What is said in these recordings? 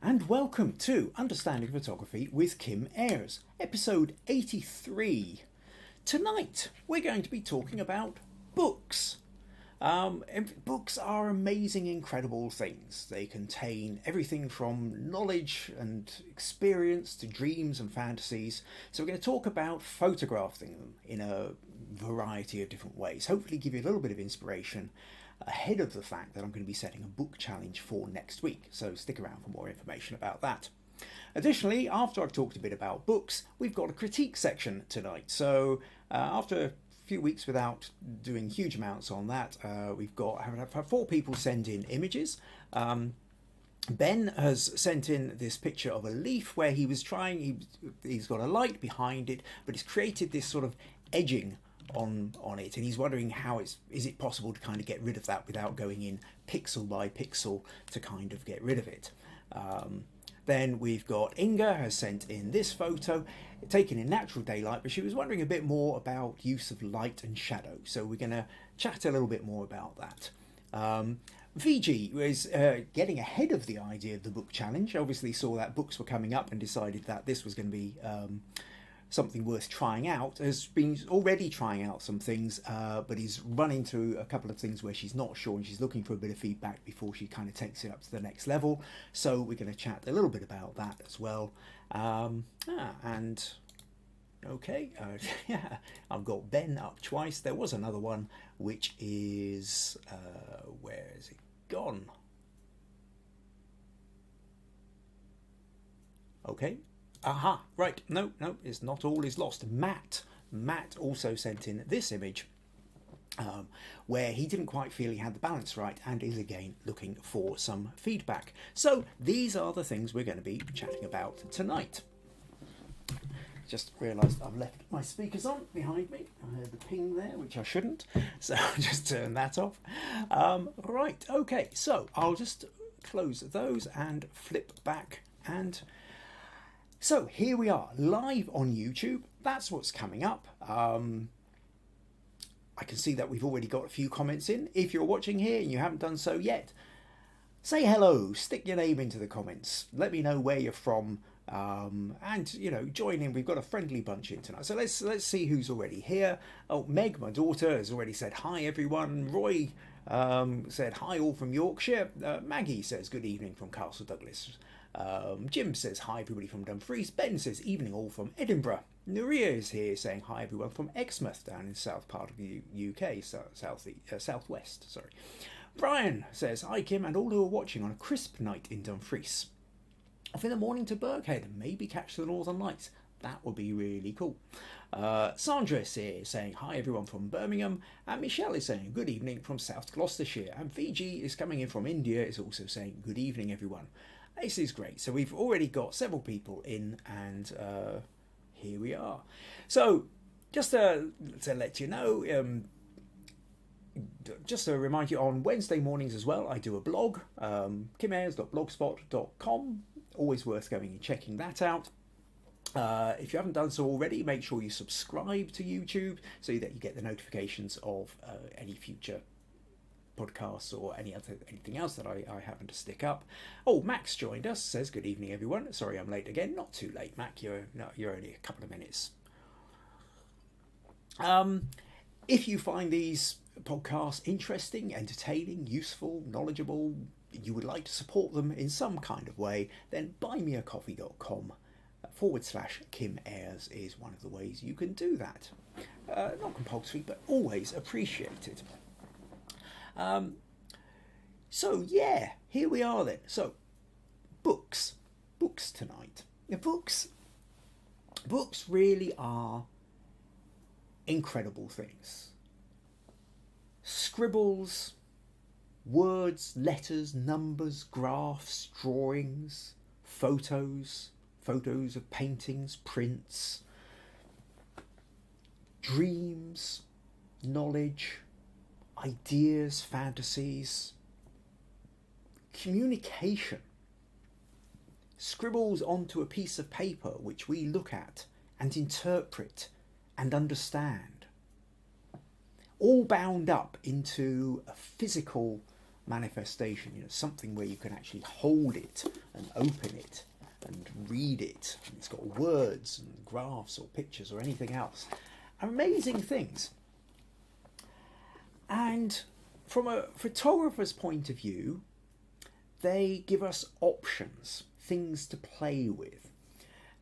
and welcome to Understanding Photography with Kim Ayres, episode 83. Tonight we're going to be talking about books. Books are amazing, incredible things. They contain everything from knowledge and experience to dreams and fantasies. So we're going to talk about photographing them in a variety of different ways. Hopefully give you a little bit of inspiration ahead of the fact that I'm going to be setting a book challenge for next week. So stick around for more information about that. Additionally, after I've talked a bit about books, we've got a critique section tonight. So after a few weeks without doing huge amounts on that, I've had 4 people send in images. Ben has sent in this picture of a leaf where he's got a light behind it, but he's created this sort of edging on it, and he's wondering is it possible to kind of get rid of that without going in pixel by pixel to kind of get rid of it. Then we've got Inga has sent in this photo taken in natural daylight, but she was wondering a bit more about use of light and shadow, so we're going to chat a little bit more about that. Viji was getting ahead of the idea of the book challenge. Obviously saw that books were coming up and decided that this was going to be something worth trying out. Has been already trying out some things, but he's run into a couple of things where she's not sure and she's looking for a bit of feedback before she kind of takes it up to the next level. So we're going to chat a little bit about that as well. Yeah, I've got Ben up twice. There was another one which is where is it gone? Okay. Aha, right, no, it's not all is lost. Matt also sent in this image where he didn't quite feel he had the balance right and is again looking for some feedback. So these are the things we're going to be chatting about tonight. Just realised I've left my speakers on behind me. I heard the ping there, which I shouldn't, so I'll just turn that off. Right, okay, so I'll just close those and flip back and... So here we are, live on YouTube. That's what's coming up. I can see that we've already got a few comments in. If you're watching here and you haven't done so yet, say hello, stick your name into the comments. Let me know where you're from, and join in. We've got a friendly bunch in tonight. So let's see who's already here. Oh, Meg, my daughter, has already said hi everyone. Roy said hi all from Yorkshire. Maggie says good evening from Castle Douglas. Jim says hi everybody from Dumfries. Ben says evening all from Edinburgh. Nuria is here saying hi everyone from Exmouth down in the south part of the UK, southwest. Sorry. Brian says hi Kim and all who are watching on a crisp night in Dumfries. Off in the morning to Birkhead and maybe catch the Northern Lights. That would be really cool. Sandra is here saying hi everyone from Birmingham, and Michelle is saying good evening from South Gloucestershire, and Viji is coming in from India, is also saying good evening everyone. This is great. So we've already got several people in, and here we are. So just to let you know, just to remind you, on Wednesday mornings as well, I do a blog, kimayres.blogspot.com. Always worth going and checking that out. If you haven't done so already, make sure you subscribe to YouTube so that you get the notifications of any future podcasts or anything else that I happen to stick up. Oh, Max joined us, says good evening everyone. Sorry I'm late again. Not too late, Mac. You're only a couple of minutes. If you find these podcasts interesting, entertaining, useful, knowledgeable, you would like to support them in some kind of way, then buymeacoffee.com /Kim Ayres is one of the ways you can do that. Not compulsory, but always appreciated. So yeah, here we are then. So books tonight. Books really are incredible things. Scribbles, words, letters, numbers, graphs, drawings, photos of paintings, prints, dreams, knowledge, ideas, fantasies, communication, scribbles onto a piece of paper which we look at and interpret and understand, all bound up into a physical manifestation, something where you can actually hold it and open it and read it. And it's got words and graphs or pictures or anything else. Amazing things. And from a photographer's point of view, they give us options, things to play with.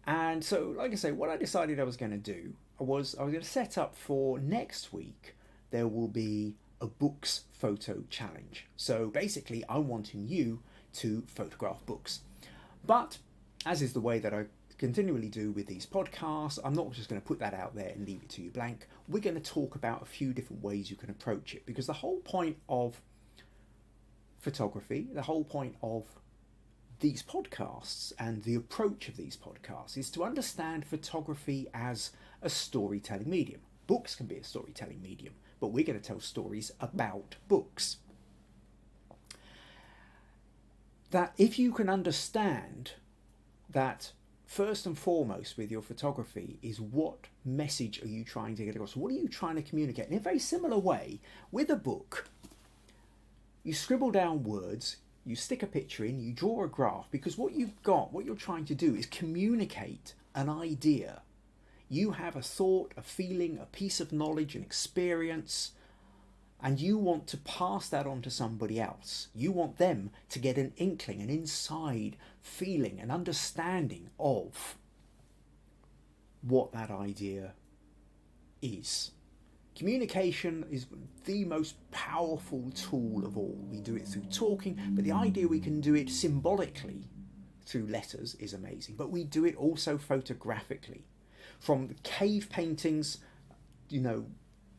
And so, like I say, what I decided I was going to do was I was going to set up for next week, there will be a books photo challenge. So basically, I'm wanting you to photograph books. But as is the way that I continually do with these podcasts, I'm not just going to put that out there and leave it to you blank. We're going to talk about a few different ways you can approach it, because the whole point of photography, the whole point of these podcasts and the approach of these podcasts is to understand photography as a storytelling medium. Books can be a storytelling medium, but we're going to tell stories about books. That if you can understand that first and foremost with your photography is what message are you trying to get across? What are you trying to communicate? In a very similar way, with a book, you scribble down words, you stick a picture in, you draw a graph, because what you're trying to do is communicate an idea. You have a thought, a feeling, a piece of knowledge, an experience, and you want to pass that on to somebody else. You want them to get an inkling, an inside feeling, an understanding of what that idea is. Communication is the most powerful tool of all. We do it through talking, but the idea we can do it symbolically through letters is amazing. But we do it also photographically. From the cave paintings,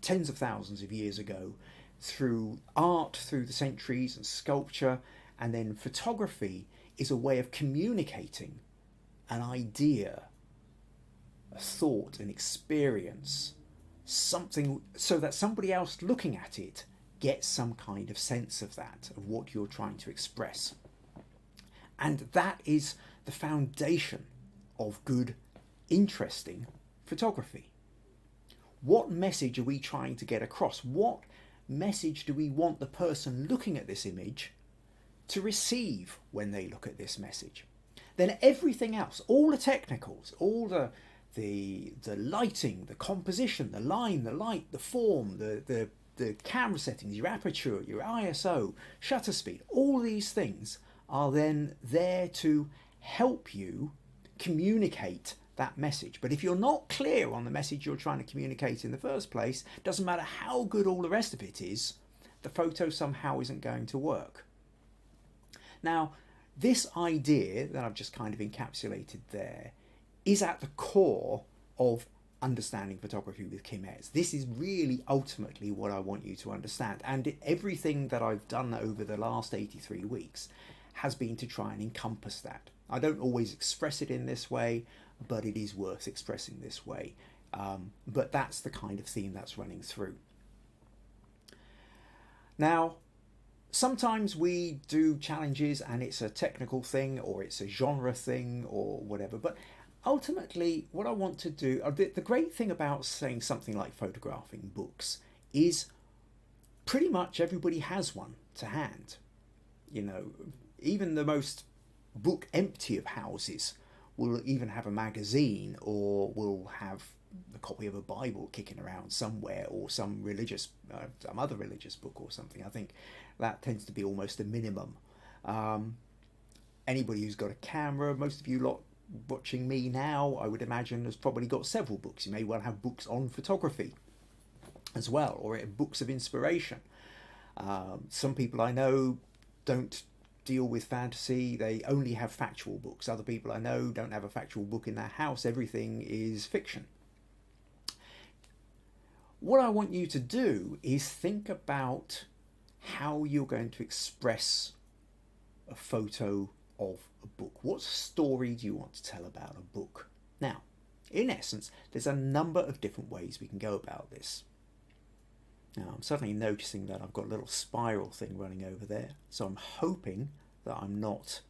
tens of thousands of years ago, through art through the centuries and sculpture, and then photography is a way of communicating an idea, a thought, an experience, something, so that somebody else looking at it gets some kind of sense of that, of what you're trying to express. And that is the foundation of good, interesting photography. What message are we trying to get across? What message do we want the person looking at this image to receive when they look at this message? Then everything else, all the technicals, all the lighting, the composition, the line, the light, the form, the camera settings, your aperture, your ISO, shutter speed, all these things are then there to help you communicate that message. But if you're not clear on the message you're trying to communicate in the first place, doesn't matter how good all the rest of it is, the photo somehow isn't going to work. Now, this idea that I've just kind of encapsulated there is at the core of understanding photography with Kim Ayres. This is really ultimately what I want you to understand. And everything that I've done over the last 83 weeks has been to try and encompass that. I don't always express it in this way, but it is worth expressing this way. But that's the kind of theme that's running through. Now, sometimes we do challenges and it's a technical thing or it's a genre thing or whatever, but ultimately what I want to do, the great thing about saying something like photographing books is pretty much everybody has one to hand. Even the most book empty of houses will even have a magazine or will have a copy of a Bible kicking around somewhere, or some other religious book or something. I think that tends to be almost a minimum. Anybody who's got a camera, most of you lot watching me now, I would imagine has probably got several books. You may well have books on photography as well, or books of inspiration. Some people I know don't deal with fantasy, they only have factual books. Other people I know don't have a factual book in their house, everything is fiction. What I want you to do is think about how you're going to express a photo of a book. What story do you want to tell about a book? Now, in essence, there's a number of different ways we can go about this. Now, I'm suddenly noticing that I've got a little spiral thing running over there, so I'm hoping that I'm not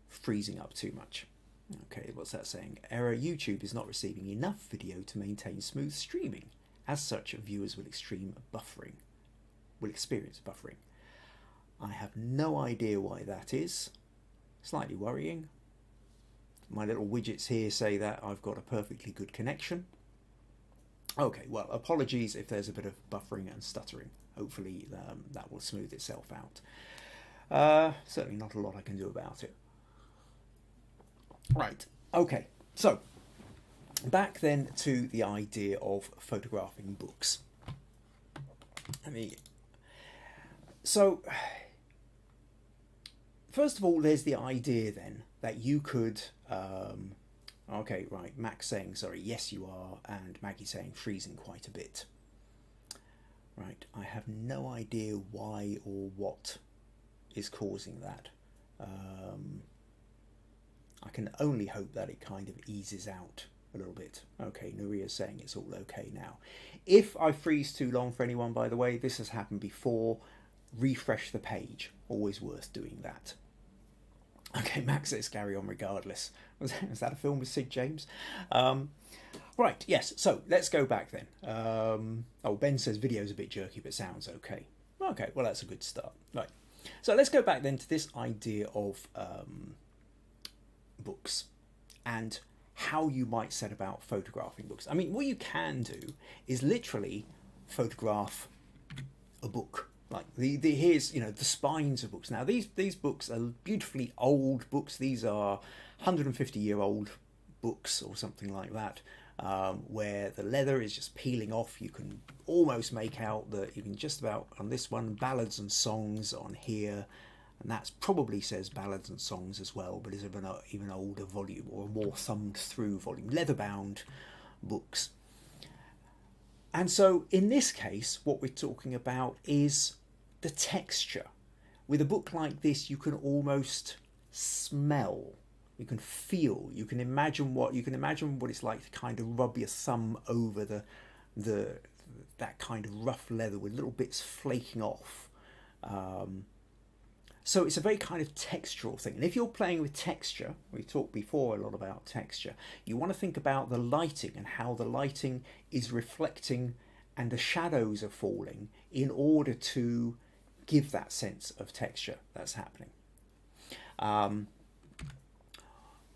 freezing up too much. Okay, what's that saying? Error, YouTube is not receiving enough video to maintain smooth streaming. As such, viewers will experience buffering. I have no idea why that is. Slightly worrying. My little widgets here say that I've got a perfectly good connection. Okay, well, apologies if there's a bit of buffering and stuttering. Hopefully that will smooth itself out. Certainly not a lot I can do about it. Right, okay, so back then to the idea of photographing books. So, first of all, there's the idea then that you could, okay, right, Max saying, sorry, yes you are, and Maggie saying freezing quite a bit. Right, I have no idea why or what is causing that. I can only hope that it kind of eases out a little bit. Okay, Nuria's saying it's all okay now. If I freeze too long for anyone, by the way, this has happened before. Refresh the page. Always worth doing that. Okay, Max says carry on regardless. Was that a film with Sid James? Right, yes, so let's go back then. Oh, Ben says video's a bit jerky, but sounds okay. Okay, well, that's a good start. Right, so let's go back then to this idea of books and how you might set about photographing books. I mean, what you can do is literally photograph a book. Like here's, you know, the spines of books. Now these books are beautifully old books. These are 150-year-old books or something like that, where the leather is just peeling off. You can almost make out that you can just about, on this one, ballads and songs on here, and that probably says ballads and songs as well, but is an even older volume or a more thumbed through volume, leather bound books. And so in this case, what we're talking about is the texture. With a book like this, you can almost smell, you can feel, you can imagine what it's like to kind of rub your thumb over that kind of rough leather with little bits flaking off. So it's a very kind of textural thing. And if you're playing with texture, we talked before a lot about texture, you want to think about the lighting and how the lighting is reflecting and the shadows are falling in order to give that sense of texture that's happening.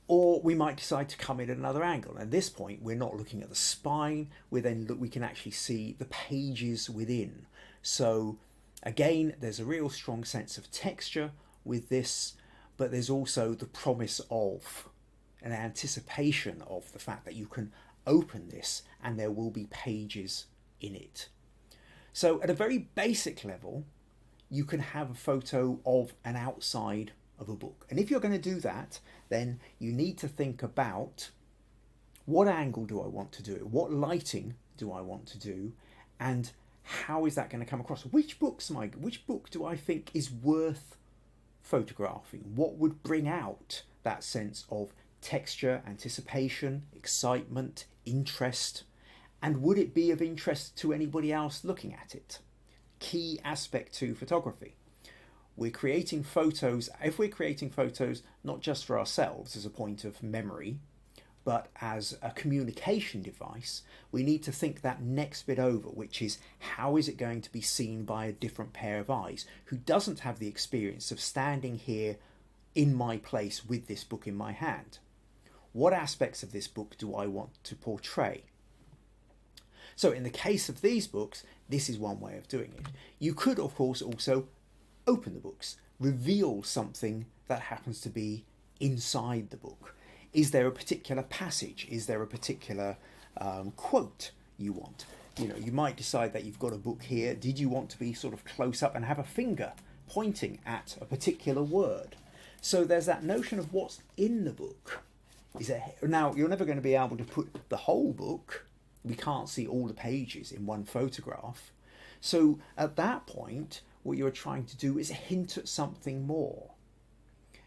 Or we might decide to come in at another angle. At this point, we're not looking at the spine. We can actually see the pages within. So again, there's a real strong sense of texture with this, but there's also the promise of an anticipation of the fact that you can open this and there will be pages in it. So at a very basic level, you can have a photo of an outside of a book. And if you're going to do that, then you need to think about what angle do I want to do it? What lighting do I want to do? And how is that going to come across? Which book do I think is worth photographing? What would bring out that sense of texture, anticipation, excitement, interest? And would it be of interest to anybody else looking at it? Key aspect to photography. We're creating photos, if we're creating photos not just for ourselves as a point of memory, but as a communication device, we need to think that next bit over, which is how is it going to be seen by a different pair of eyes who doesn't have the experience of standing here in my place with this book in my hand? What aspects of this book do I want to portray? So in the case of these books, this is one way of doing it. You could, of course, also open the books, reveal something that happens to be inside the book. Is there a particular passage? Is there a particular quote you want? You know, you might decide that you've got a book here. Did you want to be sort of close up and have a finger pointing at a particular word? So there's that notion of what's in the book. Now, you're never going to be able to put the whole book. We can't see all the pages in one photograph. So at that point, what you're trying to do is hint at something more.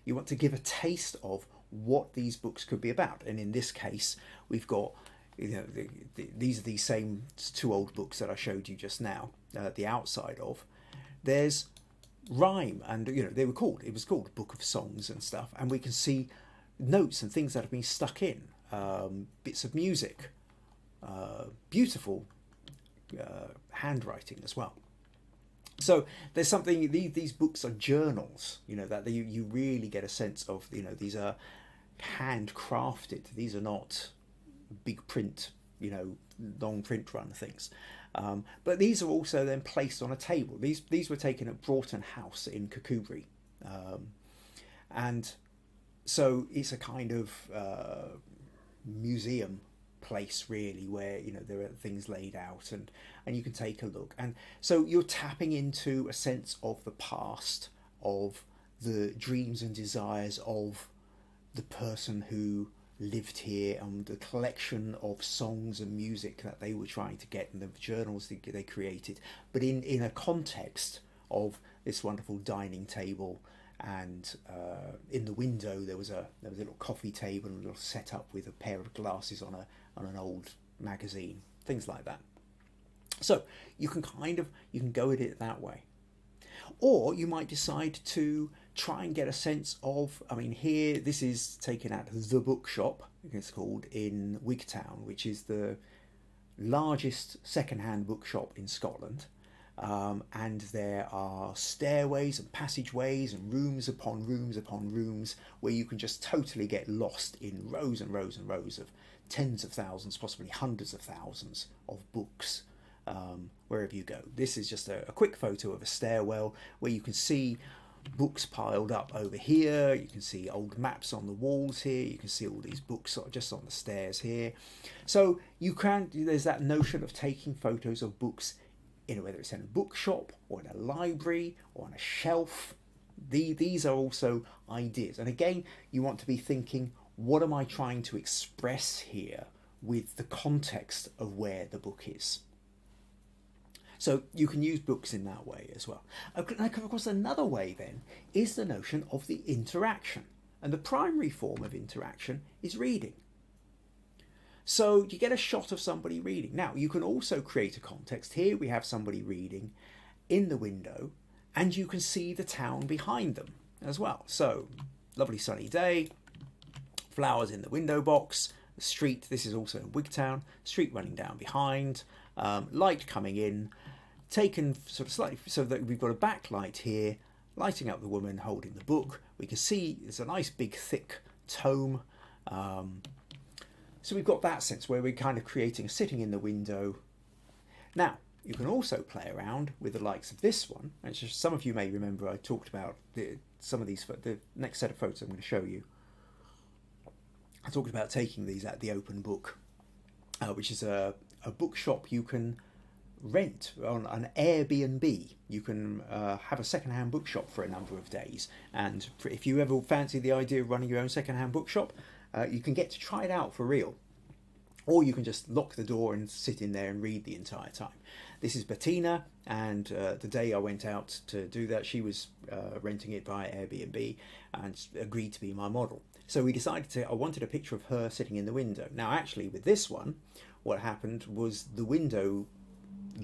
You want to give a taste of what these books could be about. And in this case, we've got, you know, these are the same two old books that I showed you just now, the outside of. There's rhyme, and you know, it was called Book of Songs and stuff, and we can see notes and things that have been stuck in, bits of music, beautiful handwriting as well. So there's something, these books are journals, you know, that you really get a sense of, you know, these are handcrafted. These are not big print, you know, long print run things. But these are also then placed on a table. These were taken at Broughton House in Kirkcudbright. And so it's a kind of museum place really, where, you know, there are things laid out, and you can take a look, and so you're tapping into a sense of the past, of the dreams and desires of the person who lived here, and the collection of songs and music that they were trying to get, and the journals that they created, but in a context of this wonderful dining table. And in the window there was a little coffee table and a little setup with a pair of glasses on an old magazine, things like that. So you can go at it that way, or you might decide to try and get a sense of. I mean, here this is taken at the bookshop. It's called in Wigtown, which is the largest second-hand bookshop in Scotland. And there are stairways and passageways and rooms upon rooms upon rooms where you can just totally get lost in rows and rows and rows of tens of thousands, possibly hundreds of thousands of books, wherever you go. This is just a quick photo of a stairwell where you can see books piled up over here. You can see old maps on the walls here. You can see all these books just on the stairs here. So there's that notion of taking photos of books, you know, whether it's in a bookshop or in a library or on a shelf. These are also ideas. And again, you want to be thinking, what am I trying to express here with the context of where the book is? So you can use books in that way as well. Of course, another way then is the notion of the interaction. And the primary form of interaction is reading. So you get a shot of somebody reading. Now, you can also create a context. Here we have somebody reading in the window, and you can see the town behind them as well. So, lovely sunny day, flowers in the window box, the street, this is also in Wigtown, street running down behind, light coming in, taken sort of slightly, so that we've got a backlight here, lighting up the woman holding the book. We can see there's a nice big thick tome. So we've got that sense where we're kind of creating sitting in the window. Now, you can also play around with the likes of this one. And some of you may remember I talked about some of these, the next set of photos I'm going to show you. I talked about taking these at the Open Book, which is a bookshop you can rent on an Airbnb. You can have a second-hand bookshop for a number of days. And if you ever fancy the idea of running your own second-hand bookshop, you can get to try it out for real. Or you can just lock the door and sit in there and read the entire time. This is Bettina, and the day I went out to do that, she was renting it via Airbnb and agreed to be my model. So we decided I wanted a picture of her sitting in the window. Now actually with this one, what happened was the window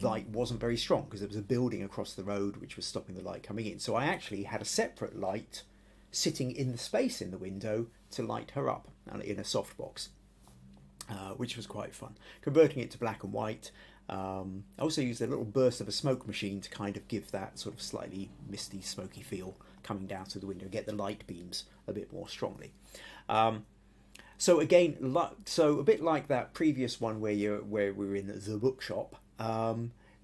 light wasn't very strong because there was a building across the road which was stopping the light coming in. So I actually had a separate light sitting in the space in the window to light her up in a softbox. Which was quite fun. Converting it to black and white. I also used a little burst of a smoke machine to kind of give that sort of slightly misty, smoky feel coming down through the window, get the light beams a bit more strongly. So again, so a bit like that previous one where we were in the bookshop.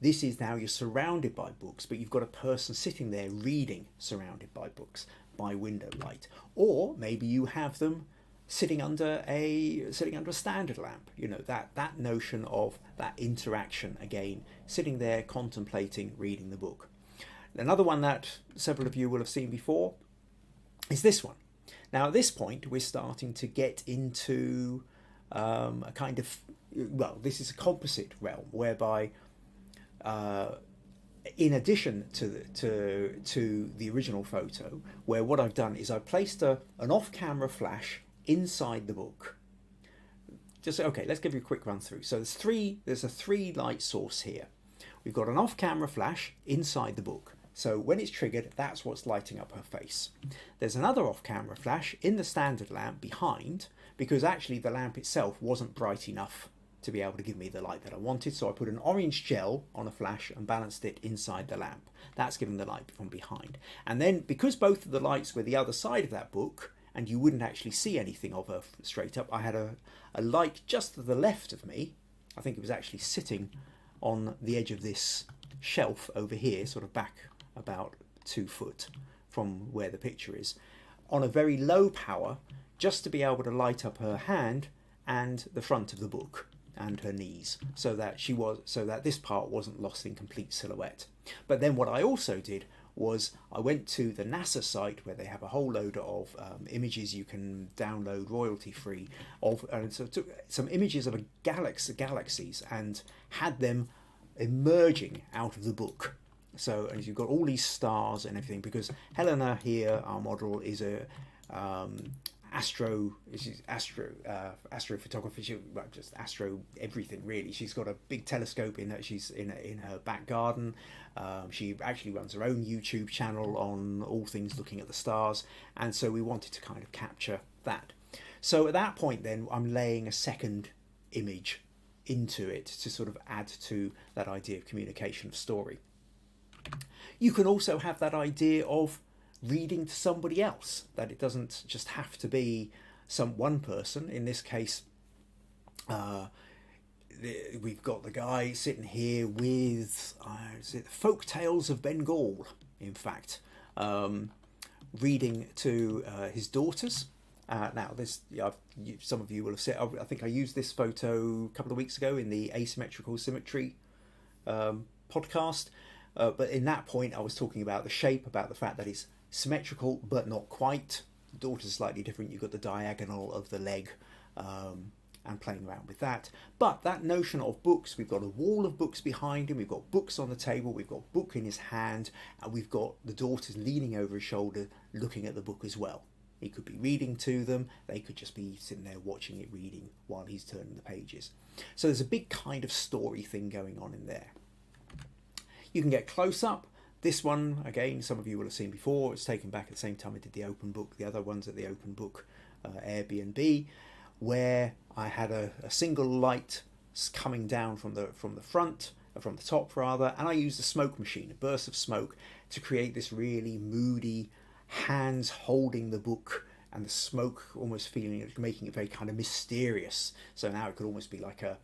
This is now you're surrounded by books, but you've got a person sitting there reading, surrounded by books, by window light, or maybe you have them sitting under a standard lamp. You know, that notion of that interaction again, sitting there contemplating, reading the book. Another one that several of you will have seen before is this one. Now at this point we're starting to get into a kind of, well, this is a composite realm whereby in addition to the original photo, where what I've done is I've placed an off-camera flash inside the book. Just okay, let's give you a quick run through. So there's a three light source here. We've got an off-camera flash inside the book. So when it's triggered, that's what's lighting up her face. There's another off-camera flash in the standard lamp behind, because actually the lamp itself wasn't bright enough to be able to give me the light that I wanted. So I put an orange gel on a flash and balanced it inside the lamp. That's giving the light from behind. And then because both of the lights were the other side of that book, and you wouldn't actually see anything of her straight up, I had a light just to the left of me. I think it was actually sitting on the edge of this shelf over here, sort of back about 2 foot from where the picture is, on a very low power, just to be able to light up her hand and the front of the book and her knees, so that this part wasn't lost in complete silhouette. But then what I also did was I went to the NASA site where they have a whole load of images you can download royalty free of, and so took some images of galaxies and had them emerging out of the book. So, and you've got all these stars and everything, because Helena here, our model, is a astrophotographer, just astro everything really. She's got a big telescope in her back garden. She actually runs her own YouTube channel on all things looking at the stars, and so we wanted to kind of capture that. So at that point then I'm laying a second image into it to sort of add to that idea of communication of story. You can also have that idea of reading to somebody else, that it doesn't just have to be one person. In this case, we've got the guy sitting here with Folk Tales of Bengal, in fact, reading to his daughters. Now, some of you will have seen, I think I used this photo a couple of weeks ago in the Asymmetrical Symmetry podcast. But in that point, I was talking about the shape, about the fact that it's symmetrical, but not quite. The daughter's slightly different. You've got the diagonal of the leg, and playing around with that. But that notion of books, we've got a wall of books behind him, we've got books on the table, we've got a book in his hand, and we've got the daughters leaning over his shoulder, looking at the book as well. He could be reading to them, they could just be sitting there watching it, reading while he's turning the pages. So there's a big kind of story thing going on in there. You can get close up. This one, again, some of you will have seen before. It's taken back at the same time I did the open book. The other one's at the open book Airbnb, where I had a single light coming down from the front, from the top rather, and I used a smoke machine, a burst of smoke, to create this really moody hands holding the book, and the smoke almost making it very kind of mysterious. So now it could almost be like a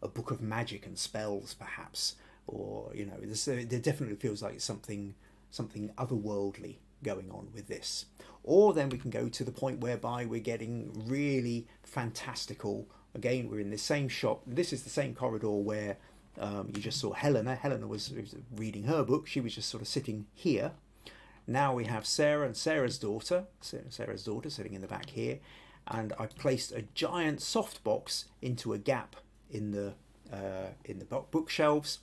book of magic and spells, perhaps. Or, you know, there definitely feels like something otherworldly going on with this. Or then we can go to the point whereby we're getting really fantastical. Again, we're in the same shop. This is the same corridor where you just saw Helena. Helena was reading her book. She was just sort of sitting here. Now we have Sarah and Sarah's daughter sitting in the back here. And I placed a giant softbox into a gap in the bookshelves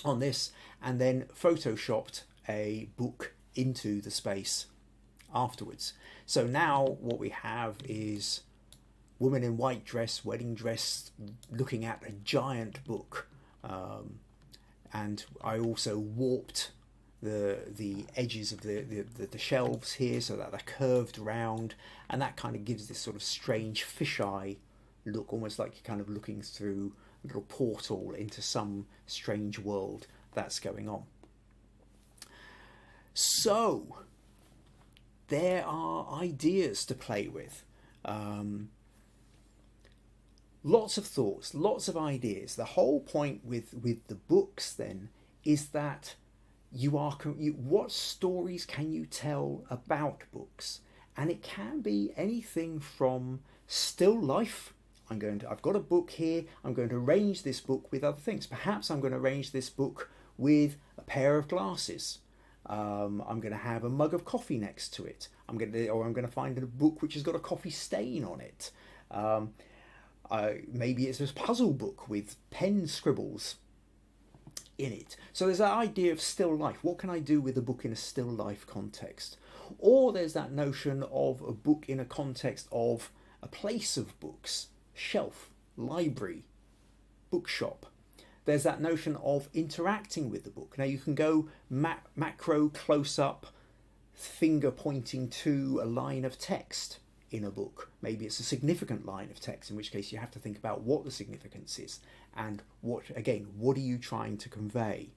on this, and then photoshopped a book into the space afterwards. So now what we have is woman in white dress, wedding dress, looking at a giant book, and I also warped the edges of the shelves here so that they're curved round, and that kind of gives this sort of strange fisheye look, almost like you're kind of looking through a little portal into some strange world that's going on. So there are ideas to play with, lots of thoughts, lots of ideas. The whole point with the books then is that what stories can you tell about books? And it can be anything from still life. I've got a book here, I'm going to arrange this book with other things. Perhaps I'm going to arrange this book with a pair of glasses. I'm going to have a mug of coffee next to it. I'm going to find a book which has got a coffee stain on it. Maybe it's a puzzle book with pen scribbles in it. So there's that idea of still life. What can I do with a book in a still life context? Or there's that notion of a book in a context of a place of books. Shelf, library, bookshop. There's that notion of interacting with the book. Now you can go macro, close up, finger pointing to a line of text in a book. Maybe it's a significant line of text, in which case you have to think about what the significance is and what are you trying to convey.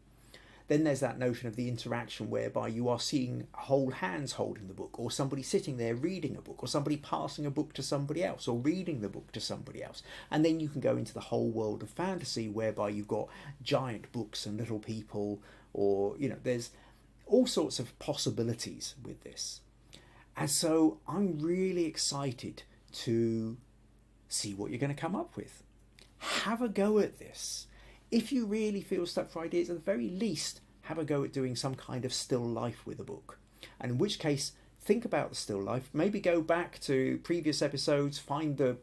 Then there's that notion of the interaction whereby you are seeing whole hands holding the book, or somebody sitting there reading a book, or somebody passing a book to somebody else, or reading the book to somebody else. And then you can go into the whole world of fantasy whereby you've got giant books and little people, or, there's all sorts of possibilities with this. And so I'm really excited to see what you're going to come up with. Have a go at this. If you really feel stuck for ideas, at the very least, have a go at doing some kind of still life with a book. And in which case, think about the still life. Maybe go back to previous episodes, find the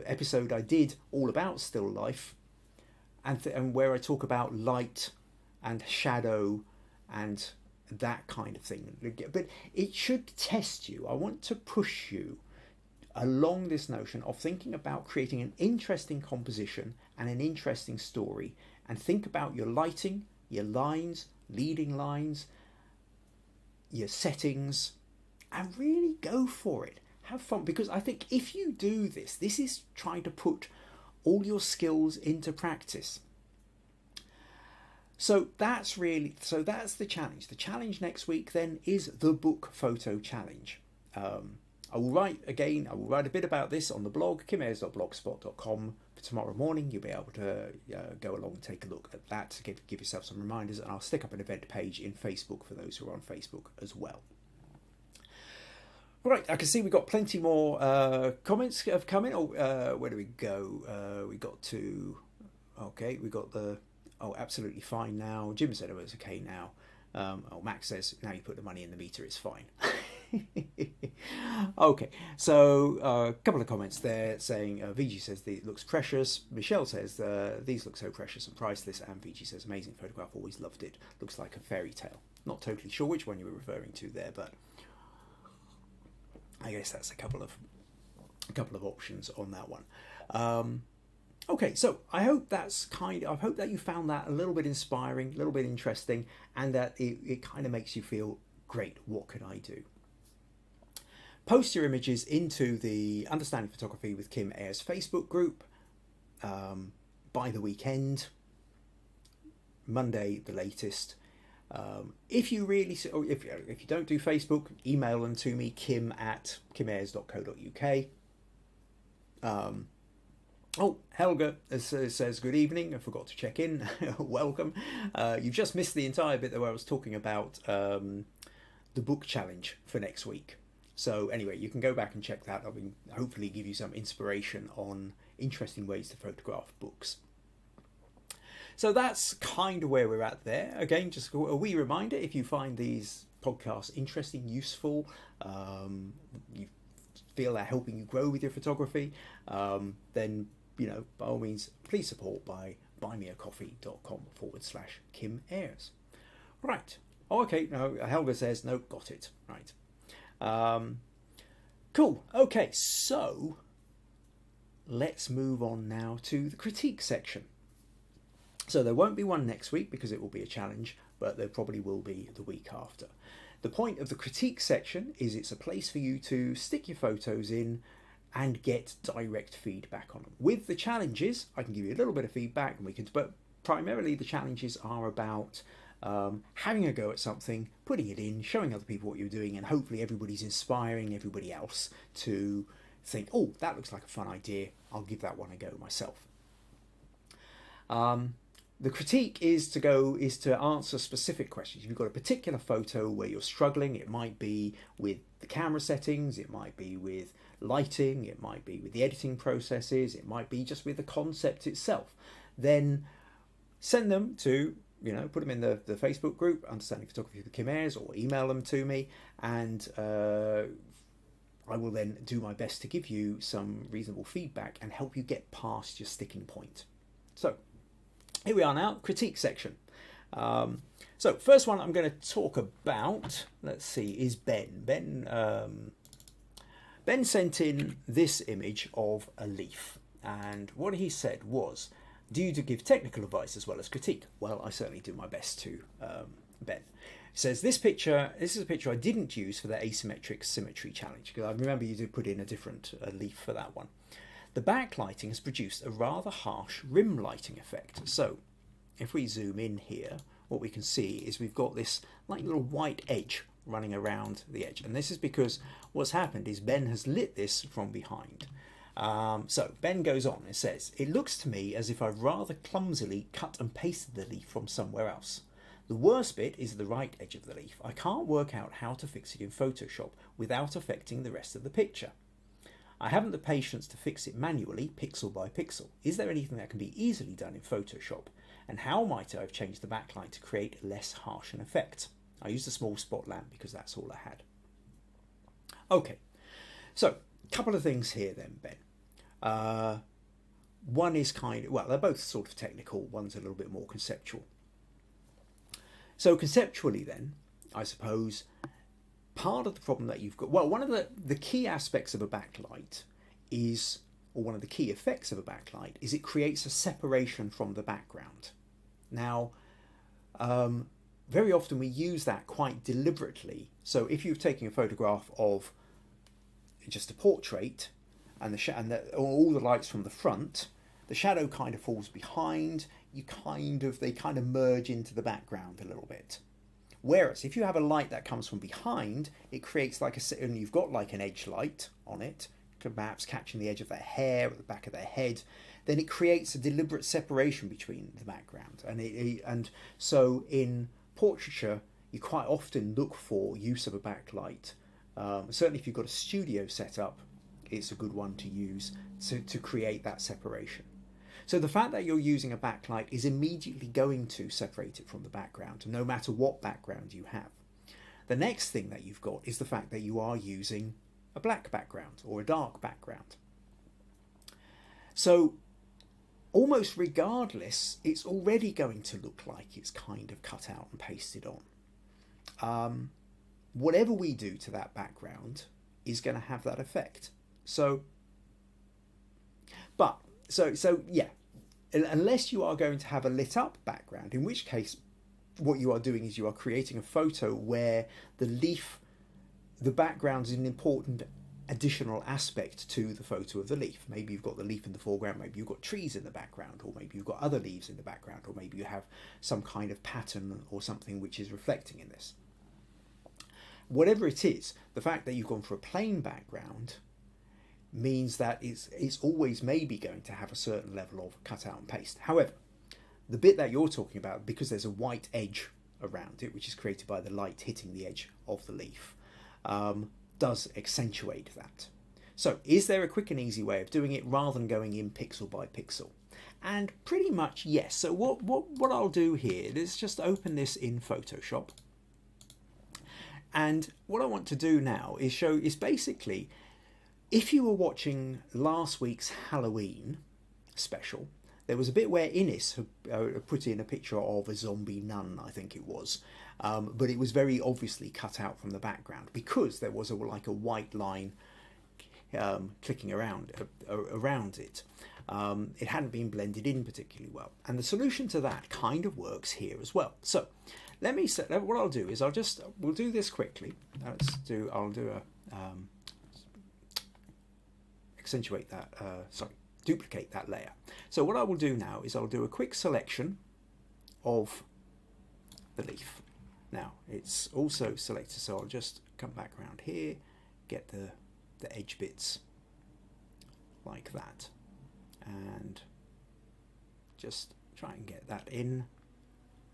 episode I did all about still life, and where I talk about light and shadow and that kind of thing. But it should test you. I want to push you along this notion of thinking about creating an interesting composition and an interesting story, and think about your lighting, your lines, leading lines, your settings, and really go for it. Have fun, because I think if you do this, this is trying to put all your skills into practice. So that's the challenge. The challenge next week then is the book photo challenge. I will write a bit about this on the blog, kimayres.blogspot.com. For tomorrow morning, you'll be able to go along and take a look at that to give yourself some reminders, and I'll stick up an event page in Facebook for those who are on Facebook as well. Right, I can see we've got plenty more comments have come in. Where do we go? We got the absolutely fine now. Jim said it was okay now. Max says now you put the money in the meter, it's fine. Okay, so a couple of comments there saying Viji says it looks precious. Michelle says these look so precious and priceless, and Viji says amazing photograph, always loved it, looks like a fairy tale. Not totally sure which one you were referring to there, but I guess that's a couple of options on that one. Okay, so I hope that you found that a little bit inspiring, a little bit interesting, and that it kind of makes you feel great. What could I do? Post your images into the Understanding Photography with Kim Ayres Facebook group by the weekend, Monday the latest. If you don't do Facebook, email them to me, kim@kimayres.co.uk. Helga says good evening. I forgot to check in. Welcome. You've just missed the entire bit where I was talking about the book challenge for next week. So anyway, you can go back and check that. I will hopefully give you some inspiration on interesting ways to photograph books. So that's kind of where we're at there. Again, just a wee reminder, if you find these podcasts interesting, useful, you feel they're helping you grow with your photography, then, by all means, please support by buymeacoffee.com/Kim Ayres. Right. Okay. No, Helga says, no, got it. Right. Cool. Okay. So let's move on now to the critique section. So there won't be one next week because it will be a challenge, but there probably will be the week after. The point of the critique section is it's a place for you to stick your photos in and get direct feedback on them. With the challenges, I can give you a little bit of feedback, but primarily the challenges are about having a go at something, putting it in, showing other people what you're doing, and hopefully everybody's inspiring everybody else to think, oh, that looks like a fun idea, I'll give that one a go myself. The critique is to answer specific questions. If you've got a particular photo where you're struggling, it might be with the camera settings, it might be with lighting, it might be with the editing processes, it might be just with the concept itself, then send them to, put them in the Facebook group, Understanding Photography with Kim Ayres, or email them to me, and I will then do my best to give you some reasonable feedback and help you get past your sticking point. So here we are now, critique section. So first one I'm going to talk about, let's see, is Ben. Ben sent in this image of a leaf, and what he said was, do you give technical advice as well as critique? Well, I certainly do my best to, Ben. says this is a picture I didn't use for the asymmetric symmetry challenge, because I remember you did put in a different leaf for that one. The backlighting has produced a rather harsh rim lighting effect. So if we zoom in here, what we can see is we've got this like little white edge running around the edge, and this is because what's happened is Ben has lit this from behind. So Ben goes on and says, it looks to me as if I've rather clumsily cut and pasted the leaf from somewhere else. The worst bit is the right edge of the leaf. I can't work out how to fix it in Photoshop without affecting the rest of the picture. I haven't the patience to fix it manually, pixel by pixel. Is there anything that can be easily done in Photoshop? And how might I have changed the backlight to create less harsh an effect? I used a small spot lamp because that's all I had. Okay, so a couple of things here then, Ben. One is kind of, well, they're both sort of technical. One's a little bit more conceptual. So conceptually then, I suppose, part of the problem that you've got, well, one of the key aspects of a backlight is, or one of the key effects of a backlight is it creates a separation from the background. Now, very often we use that quite deliberately. So if you're taking a photograph of just a portrait and all the lights from the front, the shadow kind of falls behind, they kind of merge into the background a little bit. Whereas if you have a light that comes from behind, it creates like and you've got like an edge light on it, perhaps catching the edge of their hair at the back of their head, then it creates a deliberate separation between the background. And so in portraiture, you quite often look for use of a backlight. Certainly if you've got a studio set up, it's a good one to use to create that separation. So the fact that you're using a backlight is immediately going to separate it from the background, no matter what background you have. The next thing that you've got is the fact that you are using a black background or a dark background. So almost regardless, it's already going to look like it's kind of cut out and pasted on. Whatever we do to that background is going to have that effect. So yeah, unless you are going to have a lit up background, in which case what you are doing is you are creating a photo where the background is an important additional aspect to the photo of the leaf. Maybe you've got the leaf in the foreground, maybe you've got trees in the background, or maybe you've got other leaves in the background, or maybe you have some kind of pattern or something which is reflecting in this. Whatever it is, the fact that you've gone for a plain background means that it's always maybe going to have a certain level of cut out and paste. However, the bit that you're talking about, because there's a white edge around it, which is created by the light hitting the edge of the leaf, does accentuate that. So is there a quick and easy way of doing it rather than going in pixel by pixel? And pretty much yes. So what I'll do here is just open this in Photoshop. And what I want to do now is basically, if you were watching last week's Halloween special, there was a bit where Innes put in a picture of a zombie nun, I think it was, but it was very obviously cut out from the background because there was like a white line clicking around it. It hadn't been blended in particularly well, and the solution to that kind of works here as well. So what I'll do is we'll do this quickly. I'll do a accentuate that, duplicate that layer. So what I will do now is I'll do a quick selection of the leaf. Now it's also selected, so I'll just come back around here, get the edge bits like that, and just try and get that in.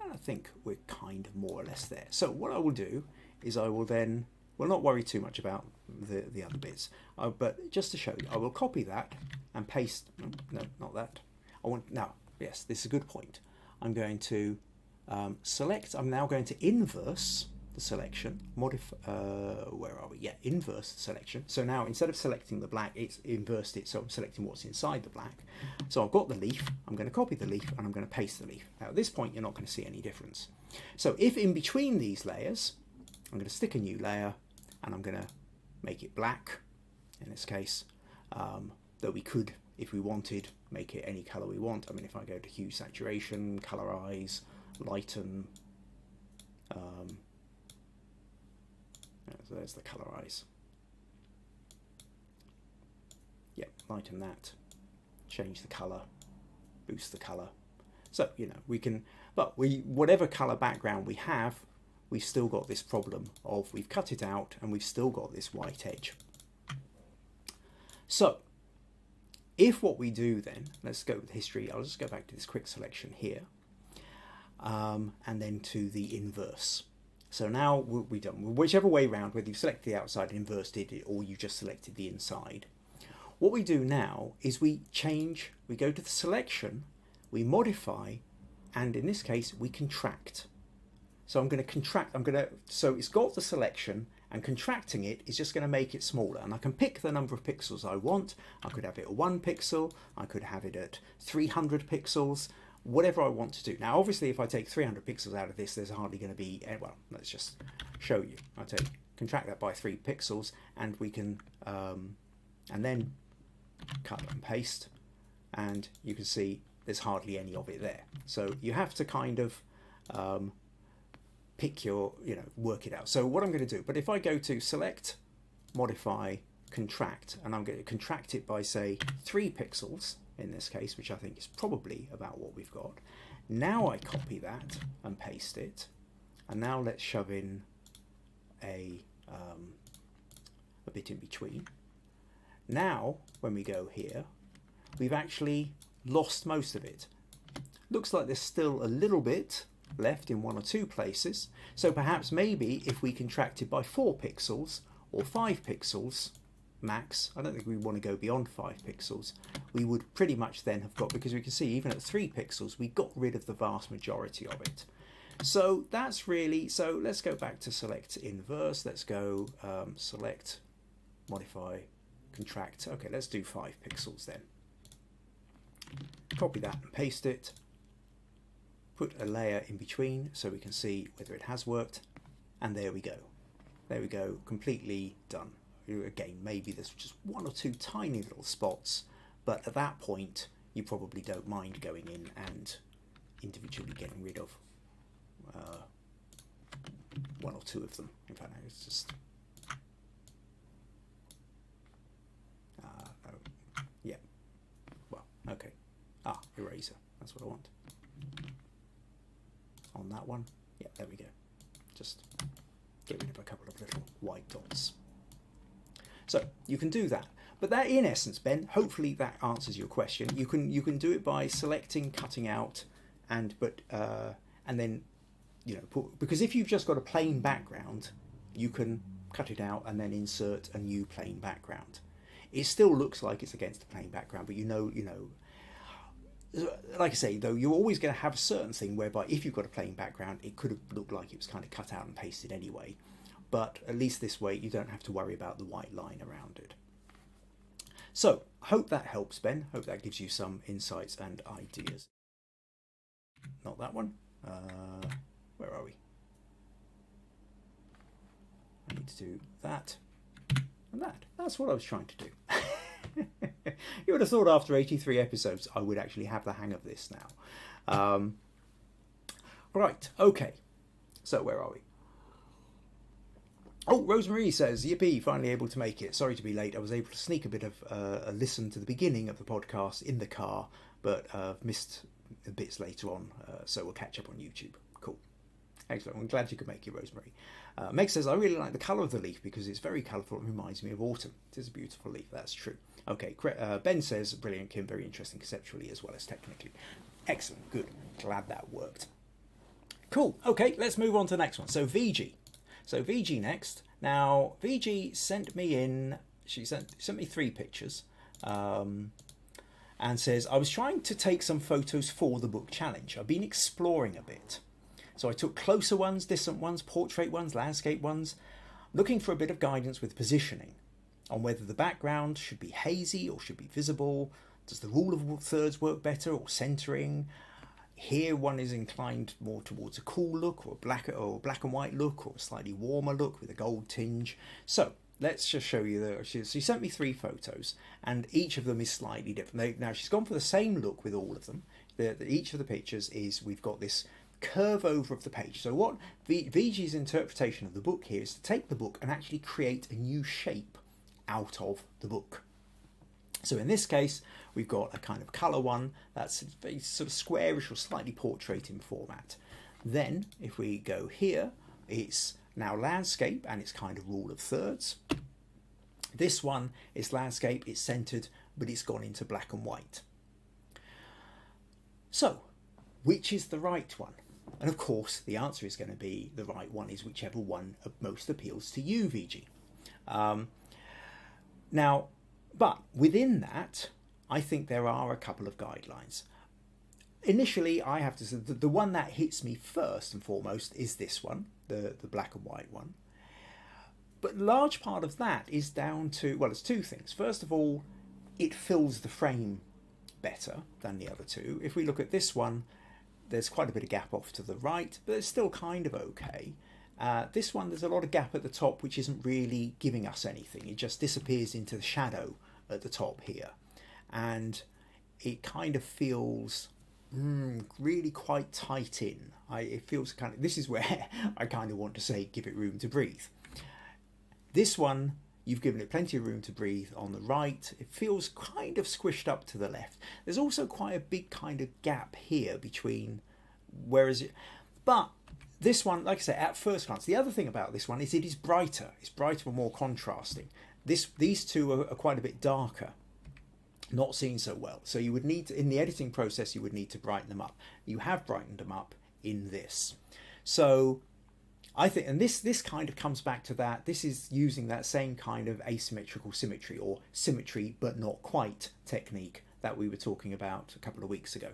And I think we're kind of more or less there. So what I will do is I will then, we'll not worry too much about the other bits, but just to show you, I will copy that and paste, no, not that. Yes, this is a good point. I'm going to select, I'm now going to inverse the selection, where are we? Yeah, inverse the selection. So now instead of selecting the black, it's inversed it, so I'm selecting what's inside the black. So I've got the leaf, I'm going to copy the leaf, and I'm going to paste the leaf. Now at this point, you're not going to see any difference. So if in between these layers, I'm going to stick a new layer, and I'm going to make it black, in this case, though we could, if we wanted, make it any color we want. I mean, if I go to hue, saturation, colorize, lighten, So there's the colour eyes. Yep, lighten that, change the colour, boost the colour. So, you know, we can, but whatever colour background we have, we've still got this problem of we've cut it out and we've still got this white edge. So, if what we do then, let's go with history, I'll just go back to this quick selection here, and then to the inverse. So now we've done whichever way round, whether you selected the outside and inversed it or you just selected the inside. What we do now is we go to the selection, we modify, and in this case we contract. So I'm going to contract, so it's got the selection, and contracting it is just going to make it smaller. And I can pick the number of pixels I want. I could have it at 1 pixel, I could have it at 300 pixels, whatever I want to do. Now, obviously, if I take 300 pixels out of this, there's hardly going to be, well, let's just show you. I contract that by 3 pixels, and we can, and then cut and paste, and you can see there's hardly any of it there. So you have to kind of pick your, work it out. So what I'm going to do, but if I go to select, modify, contract, and I'm going to contract it by, say, 3 pixels in this case, which I think is probably about what we've got. Now I copy that and paste it, and now let's shove in a bit in between. Now when we go here, we've actually lost most of it. Looks like there's still a little bit left in 1 or 2 places, so perhaps maybe if we contracted by 4 pixels or 5 pixels max, I don't think we want to go beyond 5 pixels, we would pretty much then have got, because we can see even at 3 pixels we got rid of the vast majority of it. So that's really, so let's go back to select inverse, let's go select, modify, contract. Okay, let's do 5 pixels then. Copy that and paste it, put a layer in between so we can see whether it has worked, and there we go. There we go, completely done. Again, maybe there's just 1 or 2 tiny little spots, but at that point you probably don't mind going in and individually getting rid of 1 or 2 of them. In fact, it's just yeah, well, okay, eraser, that's what I want on that one. Yeah, there we go, just get rid of a couple of little white dots. So you can do that, but that in essence, Ben, hopefully that answers your question. You can do it by selecting, cutting out, and then because if you've just got a plain background, you can cut it out and then insert a new plain background. It still looks like it's against a plain background, but like I say though, you're always going to have a certain thing whereby if you've got a plain background, it could have looked like it was kind of cut out and pasted anyway. But at least this way you don't have to worry about the white line around it. So I hope that helps, Ben. Hope that gives you some insights and ideas. Not that one. Where are we? I need to do that and that. That's what I was trying to do. You would have thought after 83 episodes I would actually have the hang of this now. Right, okay. So where are we? Oh, Rosemary says, yippee, finally able to make it. Sorry to be late. I was able to sneak a bit of a listen to the beginning of the podcast in the car, but missed the bits later on, so we'll catch up on YouTube. Cool. Excellent. I'm glad you could make it, Rosemary. Meg says, I really like the colour of the leaf because it's very colourful and reminds me of autumn. It is a beautiful leaf, that's true. Okay, Ben says, brilliant, Kim, very interesting conceptually as well as technically. Excellent, good. Glad that worked. Cool. Okay, let's move on to the next one. So Viji. So Viji next. Now Viji sent me in. She sent me 3 pictures, and says I was trying to take some photos for the book challenge. I've been exploring a bit, so I took closer ones, distant ones, portrait ones, landscape ones, looking for a bit of guidance with positioning on whether the background should be hazy or should be visible. Does the rule of thirds work better, or centering? Here one is inclined more towards a cool look, or a black and white look, or a slightly warmer look with a gold tinge. So let's just show you she sent me 3 photos, and each of them is slightly different. Now she's gone for the same look with all of them. Each of the pictures is, we've got this curve over of the page. So what Viji's interpretation of the book here is to take the book and actually create a new shape out of the book. So in this case, we've got a kind of colour one that's very sort of squarish or slightly portrait in format. Then if we go here, it's now landscape and it's kind of rule of thirds. This one is landscape, it's centered, but it's gone into black and white. So which is the right one? And of course, the answer is going to be the right one is whichever one most appeals to you, Viji. Now, but within that, I think there are a couple of guidelines. Initially, I have to say the one that hits me first and foremost is this one, the black and white one. But large part of that is down to, well, it's two things. First of all, it fills the frame better than the other two. If we look at this one, there's quite a bit of gap off to the right, but it's still kind of okay. This one, there's a lot of gap at the top, which isn't really giving us anything. It just disappears into the shadow at the top here. And it kind of feels really quite tight in. It feels kind of, this is where I kind of want to say, give it room to breathe. This one, you've given it plenty of room to breathe on the right. It feels kind of squished up to the left. There's also quite a big kind of gap here between, but this one, like I say, at first glance, the other thing about this one is it is brighter. It's brighter and more contrasting. These two are quite a bit darker, not seen so well. So you would need to, in the editing process, you would need to brighten them up. You have brightened them up in this. So I think, and this kind of comes back to that. This is using that same kind of asymmetrical symmetry, or symmetry but not quite technique that we were talking about a couple of weeks ago.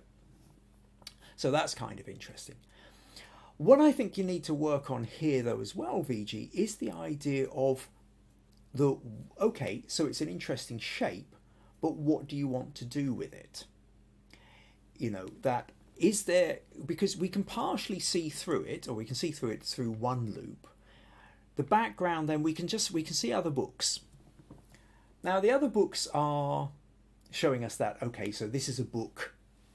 So that's kind of interesting. What I think you need to work on here though as well, Viji, is the idea of okay, so it's an interesting shape, but what do you want to do with it? You know, that is there, because we can partially see through it, or we can see through it through one loop. The background, then we can see other books. Now the other books are showing us that, okay, so this is a book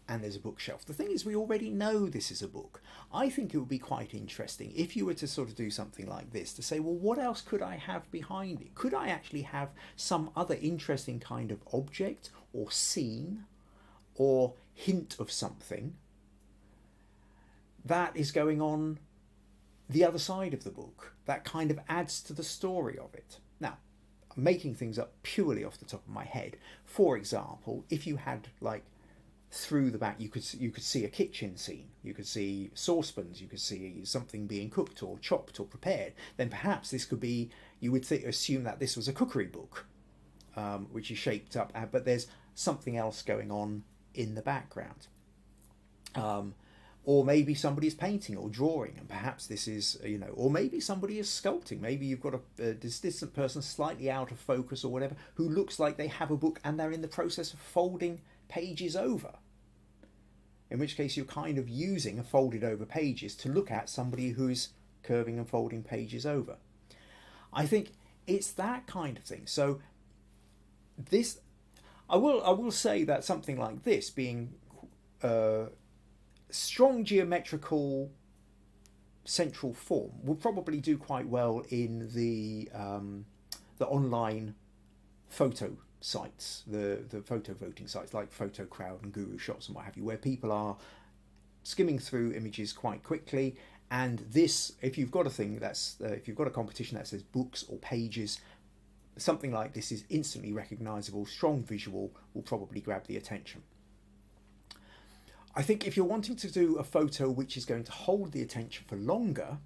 and there's a bookshelf. The thing is, we already know this is a book. I think it would be quite interesting if you were to sort of do something like this, to say, well, what else could I have behind it? Could I actually have some other interesting kind of object or scene or hint of something that is going on the other side of the book that kind of adds to the story of it? Now, I'm making things up purely off the top of my head. For example, if you had, like, through the back, you could see a kitchen scene, you could see saucepans, you could see something being cooked or chopped or prepared, then perhaps this could be, you would assume that this was a cookery book, which is shaped up, but there's something else going on in the background. Or maybe somebody is painting or drawing, and perhaps this is, you know, or maybe somebody is sculpting. Maybe you've got this distant person slightly out of focus or whatever, who looks like they have a book and they're in the process of folding pages over. In which case you're kind of using a folded over pages to look at somebody who's curving and folding pages over. I think it's that kind of thing. So this, I will say that something like this, being strong geometrical central form, will probably do quite well in the online photo sites, the photo voting sites like PhotoCrowd and Guru Shots and what have you, where people are skimming through images quite quickly. And this, if you've got a thing that's if you've got a competition that says books or pages, something like this is instantly recognizable, strong visual, will probably grab the attention. I think if you're wanting to do a photo which is going to hold the attention for longer